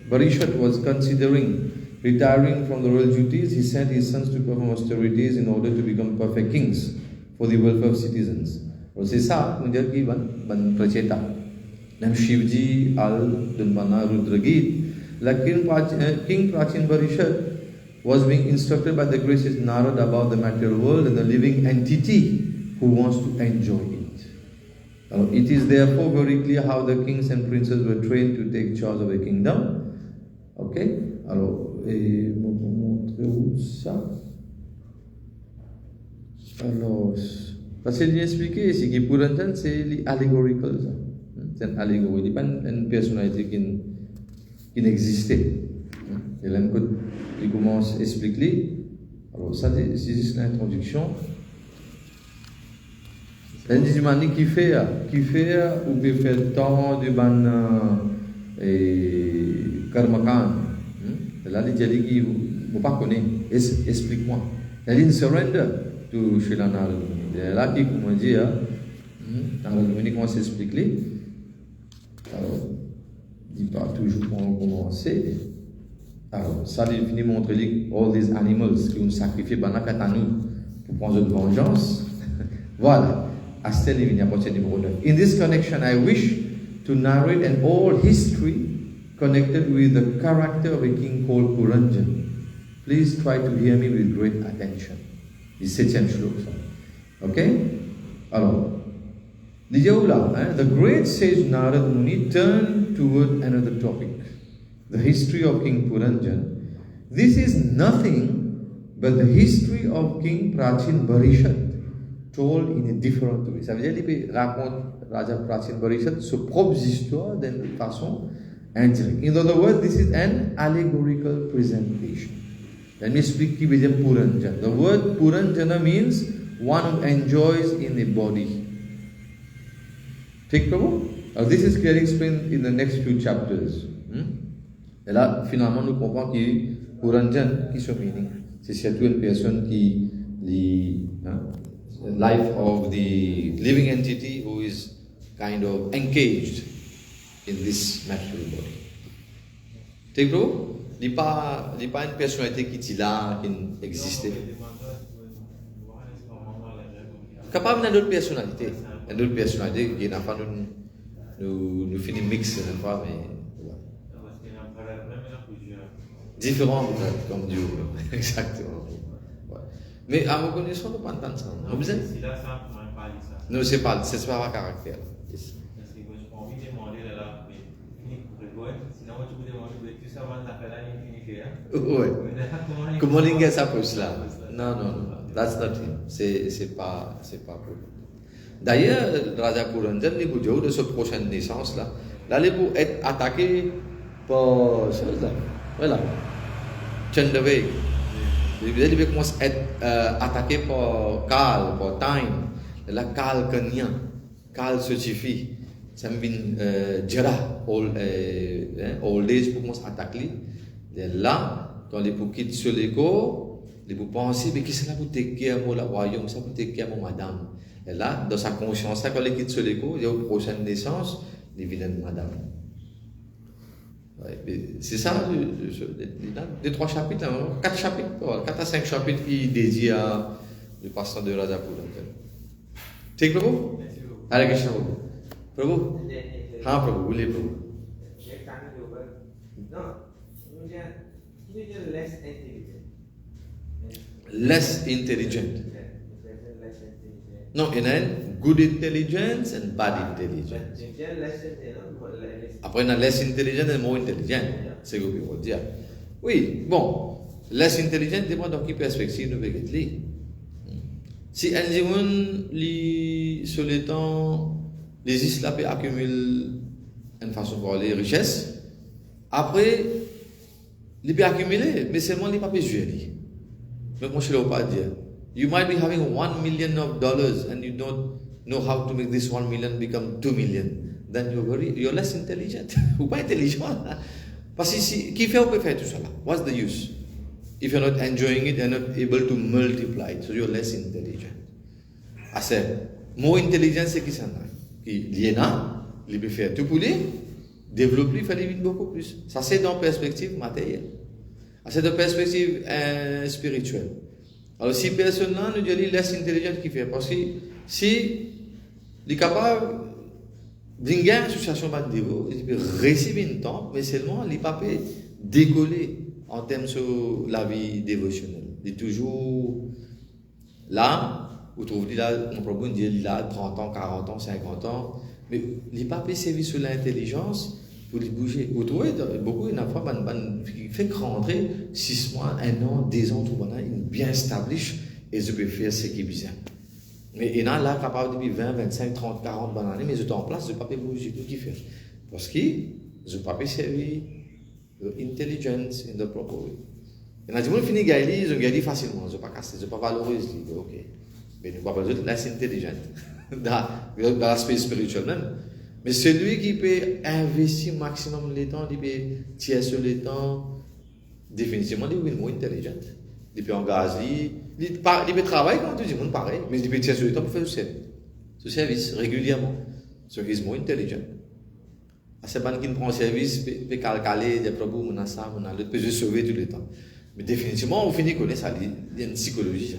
Parikshit was considering retiring from the royal duties, he sent his sons to perform austerities in order to become perfect kings for the welfare of citizens. और c'est ça, on dit qu'il ban pracheta. Même Shivji al Dunbana Rudragit, like King Prachin Parikshit was being instructed by the gracious Narad about the material world and the living entity who wants to enjoy it. It is therefore very clear how the kings and princes were trained to take charge of a kingdom. Ok? Alors, et on va montrer où ça? Alors, parce qu'il a expliqué ici que pour entendre, c'est allegorical. C'est une allégorie, il n'y a pas une personnalité qui n'existait. Et là, il commence à expliquer. Alors, ça, c'est juste l'introduction. Elle dit qui fait ou peut faire tant de ban karmakan. Là, il dit qu'il ne pas connaître. Explique-moi. Elle dit surrender to Srila Narada Muni. Là, qui commence à dire, Narada Muni commence à expliquer. Alors, il va toujours pour commencer. Alors, ça, il finit de montrer all these animals qui ont sacrifié Banakatanu pour prendre de vengeance. Voilà. In this connection, I wish to narrate an old history connected with the character of a king called Puranjan. Please try to hear me with great attention. The 7th shloka. Okay? Alors, the great sage Narad Muni turned toward another topic, the history of King Puranjan. This is nothing but the history of King Prachin Barishat, told in a different way. Ça veut dire qu'il raconte Raja Prachin Barishat sa propre histoire d'une façon indirecte. In other words, this is an allegorical presentation. Let me speak to you Puranjana. The word Puranjana means one who enjoys in the body. Take Prabhu? This is clearly explained in the next few chapters. Et là, finalement, nous comprenons que Puranjana, qui son meaning? C'est surtout une personne qui life of the living entity who is kind of engaged in this material body. Take Prabhu? Il n'y a pas une personnalité qui est là, qui existe. Capable d'une autre personnalité. Une autre personnalité qui n'a pas nous finit mixer une fois, mais différent peut-être, comme Dieu. Exactement. Ouais. Mais à ma connaissance, on ne peut pas entendre ça. Non, c'est pas un caractère. Yes. Ouais. Comment l'ingé ça pose là? Non. That's not him. C'est pas pour. D'ailleurs, Raja Puranjan, il vous de cette prochaine naissance là, il pour être attaqué par ça. Voilà. Chandavai. Il commence à être attaqué par Kal, par Time. La Kal Kanya, Kal certifie. Ça me vient Jara, old age pour commencer à attaquer. Là, quand les pour quitter sur l'écho, les pour penser, mais qu'est-ce que ça pour take care de la royaume, ça pour take care de madame. Et là, dans sa conscience, quand il quitte sur l'écho, il y a une prochaine naissance, il vient de madame. Ouais, c'est ça, les 3 chapitres, 4 chapitres, 4 à 5 chapitres qui dédiés à le passant de Raja Puranjan. Take Prabhu? Hare Krishna Prabhu. Prabhu? हाँ प्रभु बोलिए प्रभु. Less intelligent. No, il y a good intelligence and bad intelligence. Après, il y a less intelligent et more intelligent. C'est ce que je veux dire. Oui, bon. Less intelligent dépend de quelle perspective nous voulons dire. Si un jour, sur le temps, les Islam accumulent une façon de parler richesse, après, ils peuvent accumuler, mais seulement ils ne peuvent pas gérer. Mais moi, je ne veux pas dire. You might be having $1 million and you don't know how to make this 1 million become 2 million. Then you're less intelligent. Ou pas intelligent. Parce que qui fait, on peut faire tout ça là. What's the use? If you're not enjoying it, you're not able to multiply it. So you're less intelligent. Assez. More intelligent, c'est qui ça là? Qui l'IENA, il peut faire tout pour lui, développer, il fallait beaucoup plus. Ça, c'est dans la perspective matérielle. C'est dans la perspective spirituelle. Alors, si personne-là nous dit less intelligent qui fait, parce que si il est capable d'une association de niveau, il peut réussir une temps, mais seulement il ne peut pas décoller en termes sur la vie dévotionnelle. Il est toujours là, vous trouvez là, mon problème dit là, 30 ans, 40 ans, 50 ans, mais il n'est pas servi sur l'intelligence pour les bouger. Vous trouvez, beaucoup, il y a une fois, qui fait rentrer 6 mois, 1 an, 2 ans, tout le monde, bien établi, et je peux faire ce qui est bien. Mais il y en a là, capable depuis 20, 25, 30, 40 années, mais je suis en place, je ne peux pas bouger, tout qui fait. Parce que je ne peux pas servir l'intelligence in the proper way. Il y a des gens qui finissent gagner, ils ont gagné facilement, je ne peux pas casser, je ne peux pas valoriser, ok. Mais nous ne pouvons pas être less intelligent dans l'aspect spirituel même. Mais celui qui peut investir maximum le temps, il peut tirer sur le temps, définitivement, il est moins intelligent. Il peut engager, il peut travailler comme tout le monde pareil, mais il peut tirer sur le temps pour faire ce service régulièrement. So he is more intelligent. À ce moment qui prend un service, peut calculer des problèmes, l'autre peut se sauver tout le temps. Mais définitivement, on finit connaître ça, il y a une psychologie.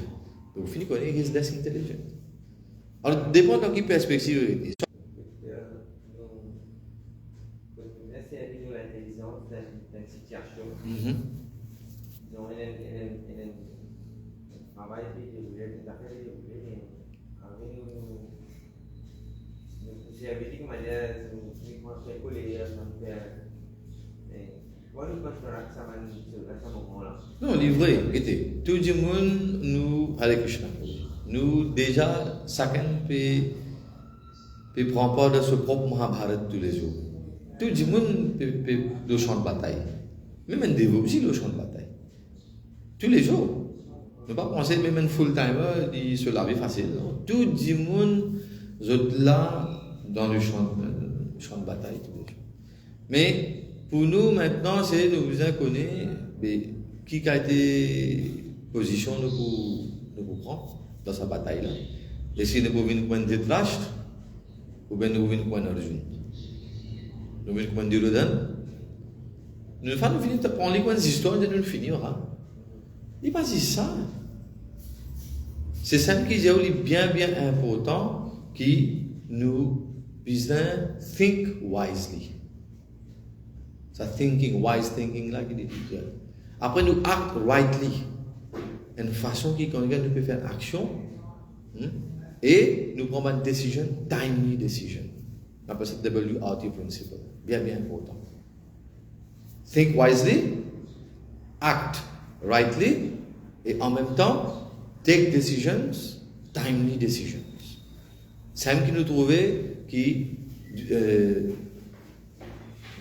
Donc, on finit connaître qu'il est less intelligent. Alors, dépend de quelle perspective. Servir l'intelligence dans une situation. Donc, il travail qui est l'affaire j'ai habité comme manière de coller non, il est vrai. Tout le monde, nous, Hare Krishna, nous, déjà, chacun peut prendre part de ce propre Mahabharata tous les jours. Tout le monde peut le champ de bataille. Même un dévot aussi, le champ de bataille. Tous les jours. Ne pas penser même un full-timer, il se laver facile. Non? Tout le monde est là dans le champ de bataille tous les jours. Mais pour nous maintenant, c'est de vous connaître qui a été position nous pour prendre dans sa bataille là. Est-ce qu'il nous pouvons prendre des Dhritarashtra ou bien nous pouvons prendre Arjuna? Nous pouvons prendre Duryodhana. Nous allons finir de prendre les histoires et de nous finir. Il n'est pas dit ça. C'est ça qui est bien important qui nous besoin think wisely. Ça wise thinking là qui dit. Après nous act rightly. Une façon qui nous peut faire action et nous prendre une décision, timely decision. On appelle ça WRT principle. Bien important. Think wisely, act rightly et en même temps take decisions, timely decisions. C'est ce qui nous trouvait qui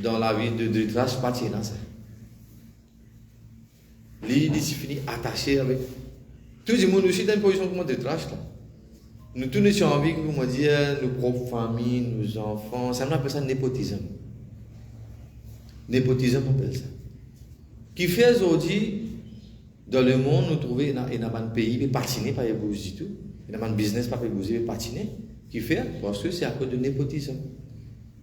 dans la vie de Dhritarashtra pas tirer dans ça. Il s'est fini attaché avec tout le monde aussi dans une position comme Dhritarashtra. Nous tous nous avons envie, comme on dit, nos propres familles, nos enfants, ça on appelle ça népotisme. Népotisme on appelle ça. Qui fait aujourd'hui dans le monde nous trouver il n'y a pas de pays qui patiner pas bouger du tout. Il n'y a pas de business pas bouger patiner. Qui fait parce que c'est à cause de népotisme.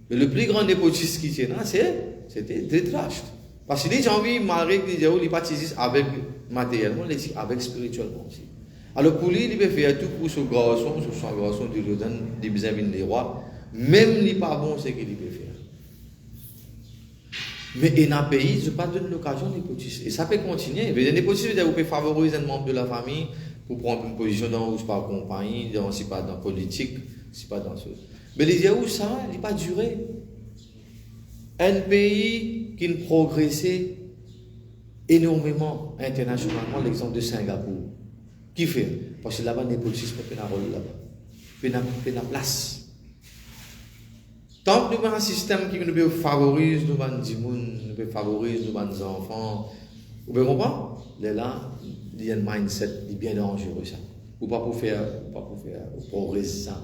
Mais le plus grand népotiste qui tient là, c'était Dhritarashtra. Parce qu'il dit, j'ai envie de marier, il participe avec matériellement, avec spirituellement aussi. Alors pour lui, il peut faire tout pour son garçon, il lui donne des besoins des rois, même il n'est pas bon ce qu'il peut faire. Mais dans un pays, je ne pas donner l'occasion de népotisme. Et ça peut continuer. Le népotisme, vous pouvez favoriser un membre de la famille pour prendre une position dans ou pas compagnie, si pas dans la politique, si pas dans ce. Mais les où ça, il n'a pas duré. Un pays qui ne progressait énormément internationalement, l'exemple de Singapour. Qui fait? Parce que là-bas, le népotisme peut un rôle là-bas. Peut une place. Tant que nous avons un système qui nous favorise, nous avons des gens, nous favorise, nous avons des enfants, vous pouvez comprendre? Là, il y a un mindset qui est bien dangereux, ça. Ou pas pour faire progresser ça.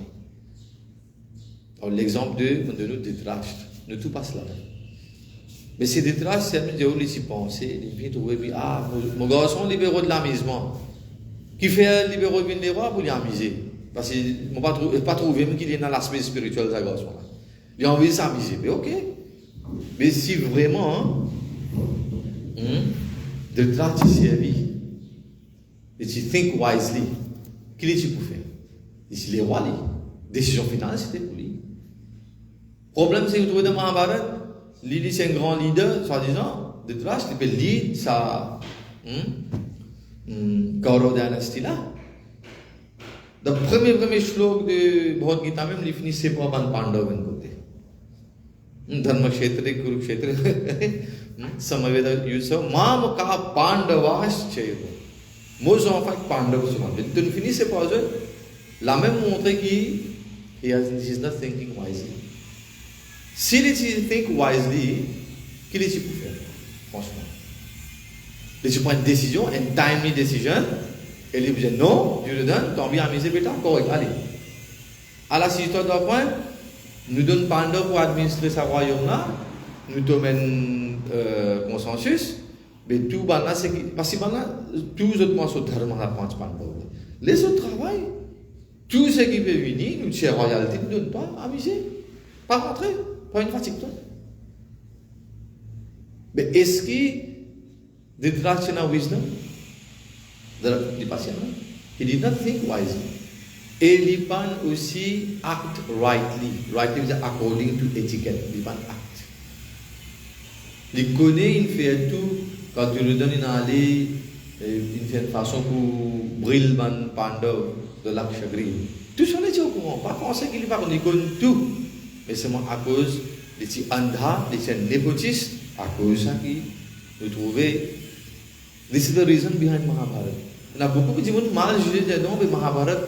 Alors, l'exemple de nous, Dhritarashtra, nous tout passe là-bas. Mais ces Dhritarashtra, c'est un peu de s'y penser, il vient trouver, puis, mon garçon libéraux de l'amusement. Qui fait libéraux de les rois pour les amuser. Parce qu'ils n'ont pas trouvé qu'il est dans l'aspect spirituel de ce garçon-là. Il a envie de s'amuser. Mais ok. Mais si vraiment, Dhritarashtra servi, et tu think wisely, qu'est-ce que tu peux faire? Ici, les rois, décision finale, c'était pour lui. Le problème, c'est que vous trouvez dans Mahabharata, Lili, c'est un grand leader, soi-disant, Dhritarashtra, il peut lead sa Kaurav dynasty là. Le premier shlok de Bhagavad Gita même, il finissait par ban Pandav d'un côté. Dharma Kshetra, Kurukshetra, Samaveda Yusa, Mam Kaha Pandavas Chayva. Most of fact Pandavas sont morts. Tu ne finissais pas ça. La même montre qui he is not thinking wisely. S'il think wisely, qu'est-ce qu'il peut faire? Franchement. Il prend une décision, une timely decision, et il dit non, Dieu le donne, tant bien amusé, mais correct, allez. À la situation d'un point, nous donne Panda pour administrer sa royaume là, nous donnons consensus, mais tout là, c'est parce que tous les autres morceaux de dharma la prennent Panda. Les autres travaillent, tout ce qui peut venir, nous tirons royauté, nous ne donnons pas amuser, pas rentrer, pas une fatigue. Mais est-ce que Dhritarashtra wisdom? He did not think wisely. Et il pas aussi act rightly. Rightly means according to etiquette. Il pas act. Il connaît, il fait tout. Quand tu lui donnes une allée, il fait une façon pour briller le panda de l'Akshagri. Tout ça, on est au courant. Pas penser qu'il va connaître tout. Mais c'est à cause de ces andha, de ces népotistes, à cause de ça qui nous trouvait. This is the reason behind Mahabharata. Il y a beaucoup qui disent mal jugé non, mais Mahabharata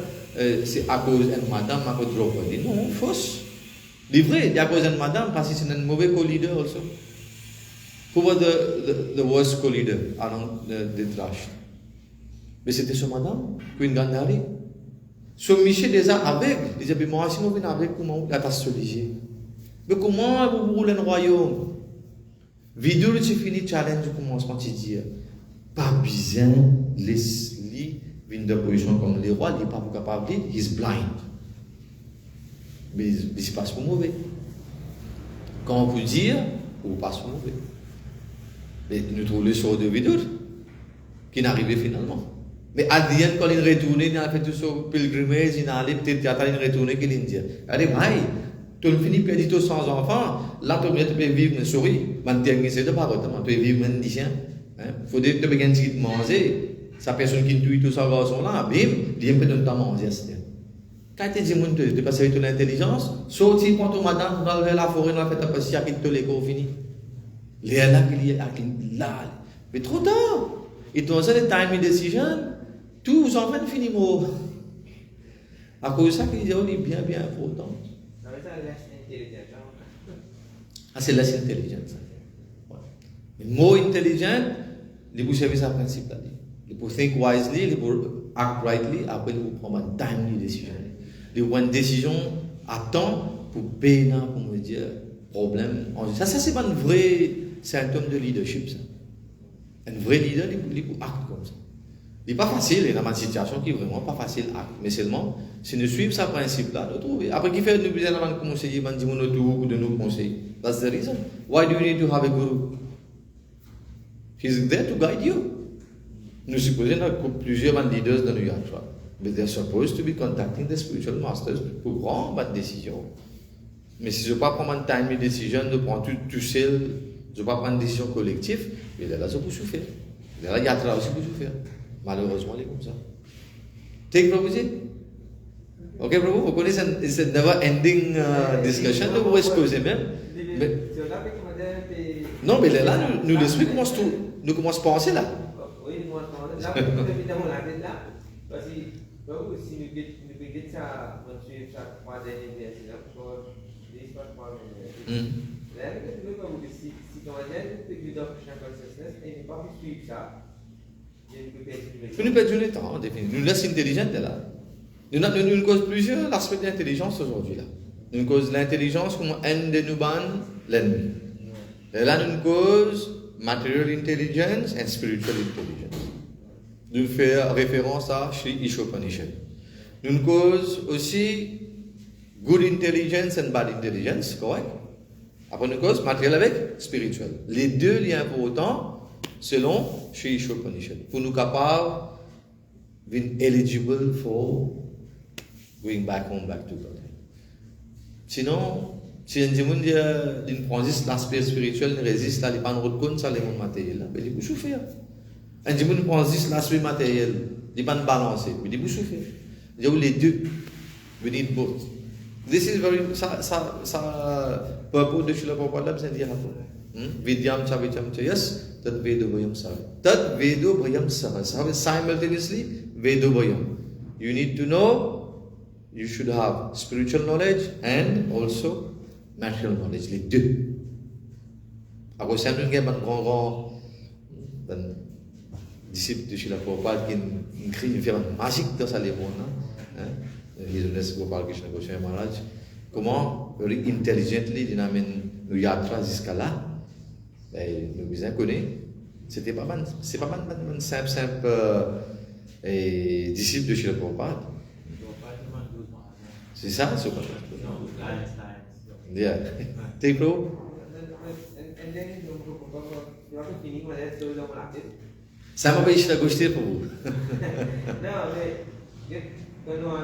c'est à cause de madame, à cause de Draupadi. Non, fausse. C'est vrai, il y a à cause de madame parce que c'est un mauvais co-leader also. Who was the worst co-leader along the Dhritarashtra? Mais c'était ce madame, Queen Gandhari. Ce Michel déjà avec, il disait, mais moi, si je viens avec, comment la tasse religieux? Mais comment vous roulez un royaume? Vidéo, tu finis challenge au commencement, tu dis, pas besoin de laisser une de position comme les rois, il n'est pas capable de dire, he is blind. Mais il se passe pour mauvais. Quand on peut dire, on passe pour mauvais. Mais nous trouvons le sort de vidéo qui n'arrivait finalement. Mais à Diane, quand il retourne, il a fait tout son pilgrimage, il a allé peut-être il retourne qu'il Indien. Allez, bye. Tu finis par dire sans enfants, là tu peux vivre une souris, maintenant c'est de pas tu peux vivre un chien. Il faut que tu aies manger. Sa personne qui tue tout ça, là, bim, il peut donner ta manger. Quand tu dis que tu passes avec ton intelligence, sorti quand tu madame dans la forêt, dans la fête à passer, à qui te l'écho fini. Il est là, là. Mais trop tard. Et dans ce time decision, tous les enfants finissent morts. À cause de ça, qu'il dit, on est bien important. Ah, c'est less intelligence. Mais more intelligent, il faut servir ce principe-là. Il faut think wisely, il faut act rightly, après il faut prendre une timely decision. Il faut une décision à temps pour payer, pour me dire, problème. Ça c'est pas un vrai symptôme de leadership. Ça. Un vrai leader, il faut acte comme ça. Il n'est pas facile, il y a une situation qui est vraiment pas facile à acte. Mais seulement, si nous suivons ce principe-là, nous trouvons. Après, qui fait nous besoin de conseiller, de nous de nous conseiller. That's the reason. Why do you need to have a guru? He's there to guide you. Nous supposons que plusieurs leaders dans New York, but they're supposed to be contacting the spiritual masters pour prendre une décision. Mais si je ne veux pas prendre une timely decision, de prendre tout seul, je ne veux pas prendre une décision collective, mais là, je peux souffrir. Là, il y a là aussi pour souffrir. Malheureusement, il est comme ça. Take Prabhuji. Ok, Prabhu, vous connaissez, c'est une never-ending discussion, vous pouvez se poser même. Mais, non, mais là, nous l'expliquons comment nous commençons à penser là. Oui, nous commençons là. Évidemment, là, parce que si nous regardons ça, on suit chaque fois des universités, pour l'histoire de là, si on a une figure de consciousness, et n'est pas suivre ça, nous perdons du temps, en définitive. Nous laissons intelligente là. Nous causons plusieurs aspects d'intelligence aujourd'hui là. Nous causons l'intelligence comme un de nous ban l'ennemi. Et là, nous causons material intelligence and spiritual intelligence. Nous faisons référence à Sri Ishopanishad. Nous causons aussi good intelligence and bad intelligence, correct? Après, nous causons matériel avec spirituel. Les deux liens importants selon Sri Ishopanishad. Pour nous capables d'être eligible for going back home, back to God. Sinon, Si un monde il prend juste l'aspect spirituel, il résiste là, il pas de compte ça les mondes matériels là, mais il peut souffrir. Un monde prend juste l'aspect matériel, il pas de balancer, mais il peut souffrir. Il y a les deux. We need both. This is very purpose de Srila Prabhupada c'est dire Vidyam chavicham chayas tad vedo bhayam saha. Tad vedo bhayam saha. Simultaneously vedo bhayam. You need to know, you should have spiritual knowledge and also material knowledge. Les deux. Ako siya nung kaya grand disciple de Srila Prabhupada qui écrit une firme magique dans sa lémon. His Gopal Krishna Goswami Maharaj, comment very intelligently il amène nos yatra jusqu'à là. Nous bien connaît. C'est pas mal simple disciple de Srila Prabhupada. C'est ça, c'est pas ça. Yeah. Take pro. And then you have to finish my head so long like this. Sama ba Srila Goswami po? No, kalau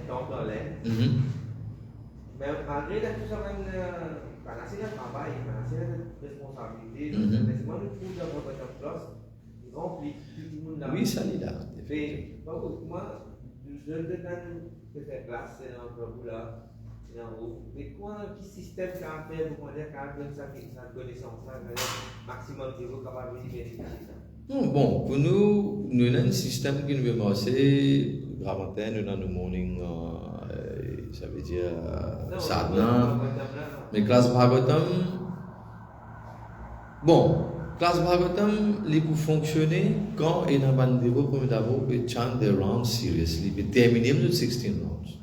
entendre lain, mais malgré la tout ça même karena sih kan baik, karena sih responsabilité, mais moi le coup d'avoir votre place, il remplit tout le monde là. Oui, ça l'est là. Mais moi, je donne cette classe dans le bout là, dans haut. Mais quoi, quel système qu'a fait pour moi dire qu'à donner ça connaissance ça, maximum de vous capable de bénéficier ça. Bon, pour nous, nous avons un système qui nous fait marcher. Gramatin, nous avons le morning, ça veut dire sadhana. Mais classe Bhagavatam, bon, classe Bhagavatam, il peut fonctionner quand il y a un bandero comme d'abord, il chant des rounds seriously, il termine nos 16 rounds.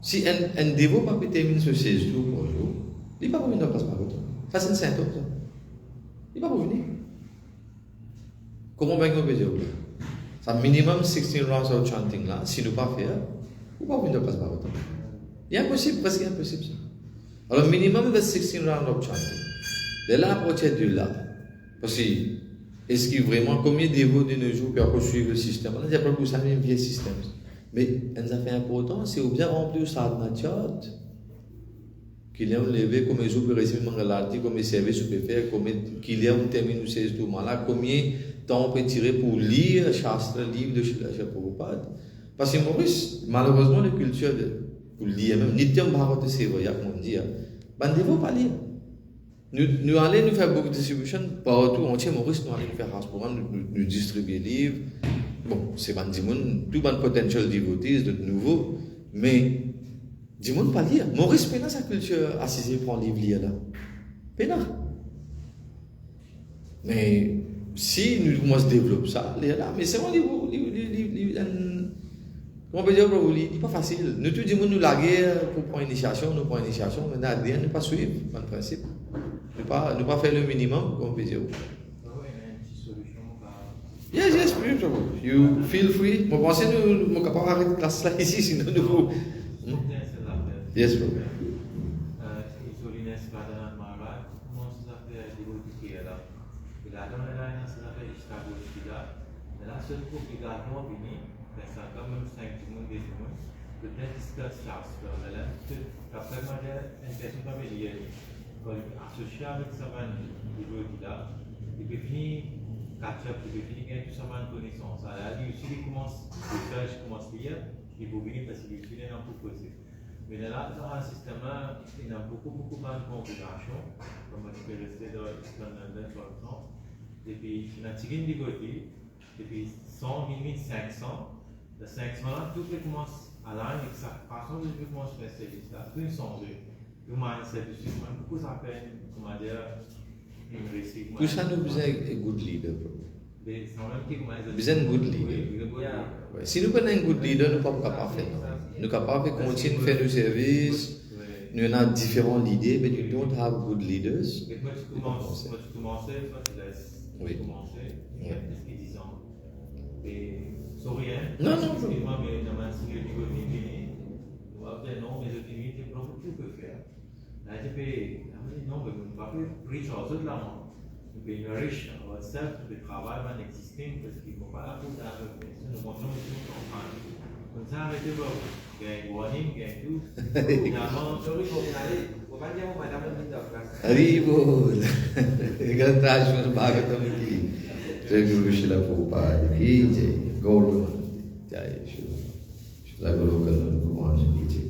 Si un dévot pas termine ce 16 jours par jour, il ne peut pas venir dans la classe Bhagavatam. Ça, c'est un symptôme, ça. Il ne peut pas venir. Comment bien qu'on peut dire? Ça minimum 16 rounds of chanting là, si nous pas faire, ou pas venir de place Bhagavatam. Il est impossible, presque impossible ça. Alors minimum de 16 rounds of chanting. Dès là, approcher de là. Parce que, est-ce qu'il vraiment, combien de dévots de nos jours peuvent suivre le système? On a déjà pas beaucoup ça, même vieux système. Mais, un affaire important, c'est bien remplir le sadhana chat. Qu'il y a un levé, comme les autres réciment mangalati, comme les services peut faire, qu'il y a un termine ou 16 tours là, combien de temps on peut tirer pour lire Shastra, livre de Srila Prabhupada. Parce que Maurice, malheureusement, la culture pour lire, même Nityam Bhagavata Sevaya, comme on dit, ben, ne faut pas lire. Nous allons nous faire beaucoup de distribution partout, entier Maurice, nous allons nous faire Raspouran, nous distribuer des livres. Bon, c'est pas tout le potential devotees de nouveau, mais du monde pas lire. Maurice Pena sa culture assise prend livre lire là. Pena. Mais si nous commençons à développer ça, là, mais c'est un livre, comment on peut dire, c'est pas facile. Nous tout le monde nous laguer pour prendre initiation, nous prenons initiation, mais n'a rien, nous pas suivre, dans le principe. Nous pas faire le minimum, comme on peut dire. Yes, please, you feel free. Je pense que nous sommes capables d'arrêter la classe là ici, sinon nous. Yes, bro. Catch-up, il peut finir tout ça en connaissance. Alors, il commence à lire, il faut venir parce qu'il finit un peu posé. Mais là, dans un système, il y a beaucoup de configurations, comme on peut rester dans London par exemple. Et puis, il y a une tigine de côté, et puis 100, 1000, 500. Le 500, tout peut commencer à l'année, avec sa façon de commencer à faire ce service-là, tout est changé. Le mindset du système, beaucoup ça fait, comment dire, Pour ça, nous besoin un good leader. Nous besoin un good leader. Si nous prenons un good leader, nous ne sommes pas capables de faire. Nous sommes capables de continuer à faire nos services. Nous avons différents leaders, mais nous don't have good leaders. Mais moi, tu commences, toi, tu laisses commencer. Il y a plus que 10 ans. Et sans rien. Non. Excuse-moi, mais dans ma sécurité, on va dire non, mais je t'invite, tu peux faire. Là, tu peux. Non, mais on ne va pas riche aux autres là. On peut nourrir ourselves, on peut travailler en existing parce qu'il ne faut pas la faute à eux. Nous montrons que nous comprendre. Pensaba que tipo, que warning, que tú, llamó, Tôi biết một ngày đi, một bán giáo mà đâm lên minh được là Haribol. Granthashram Bhagavatam ki Jai Guru Srila Prabhupada ki Jai. Gaur Jai Shri Guru Kalyan Bhagwan ki Jai.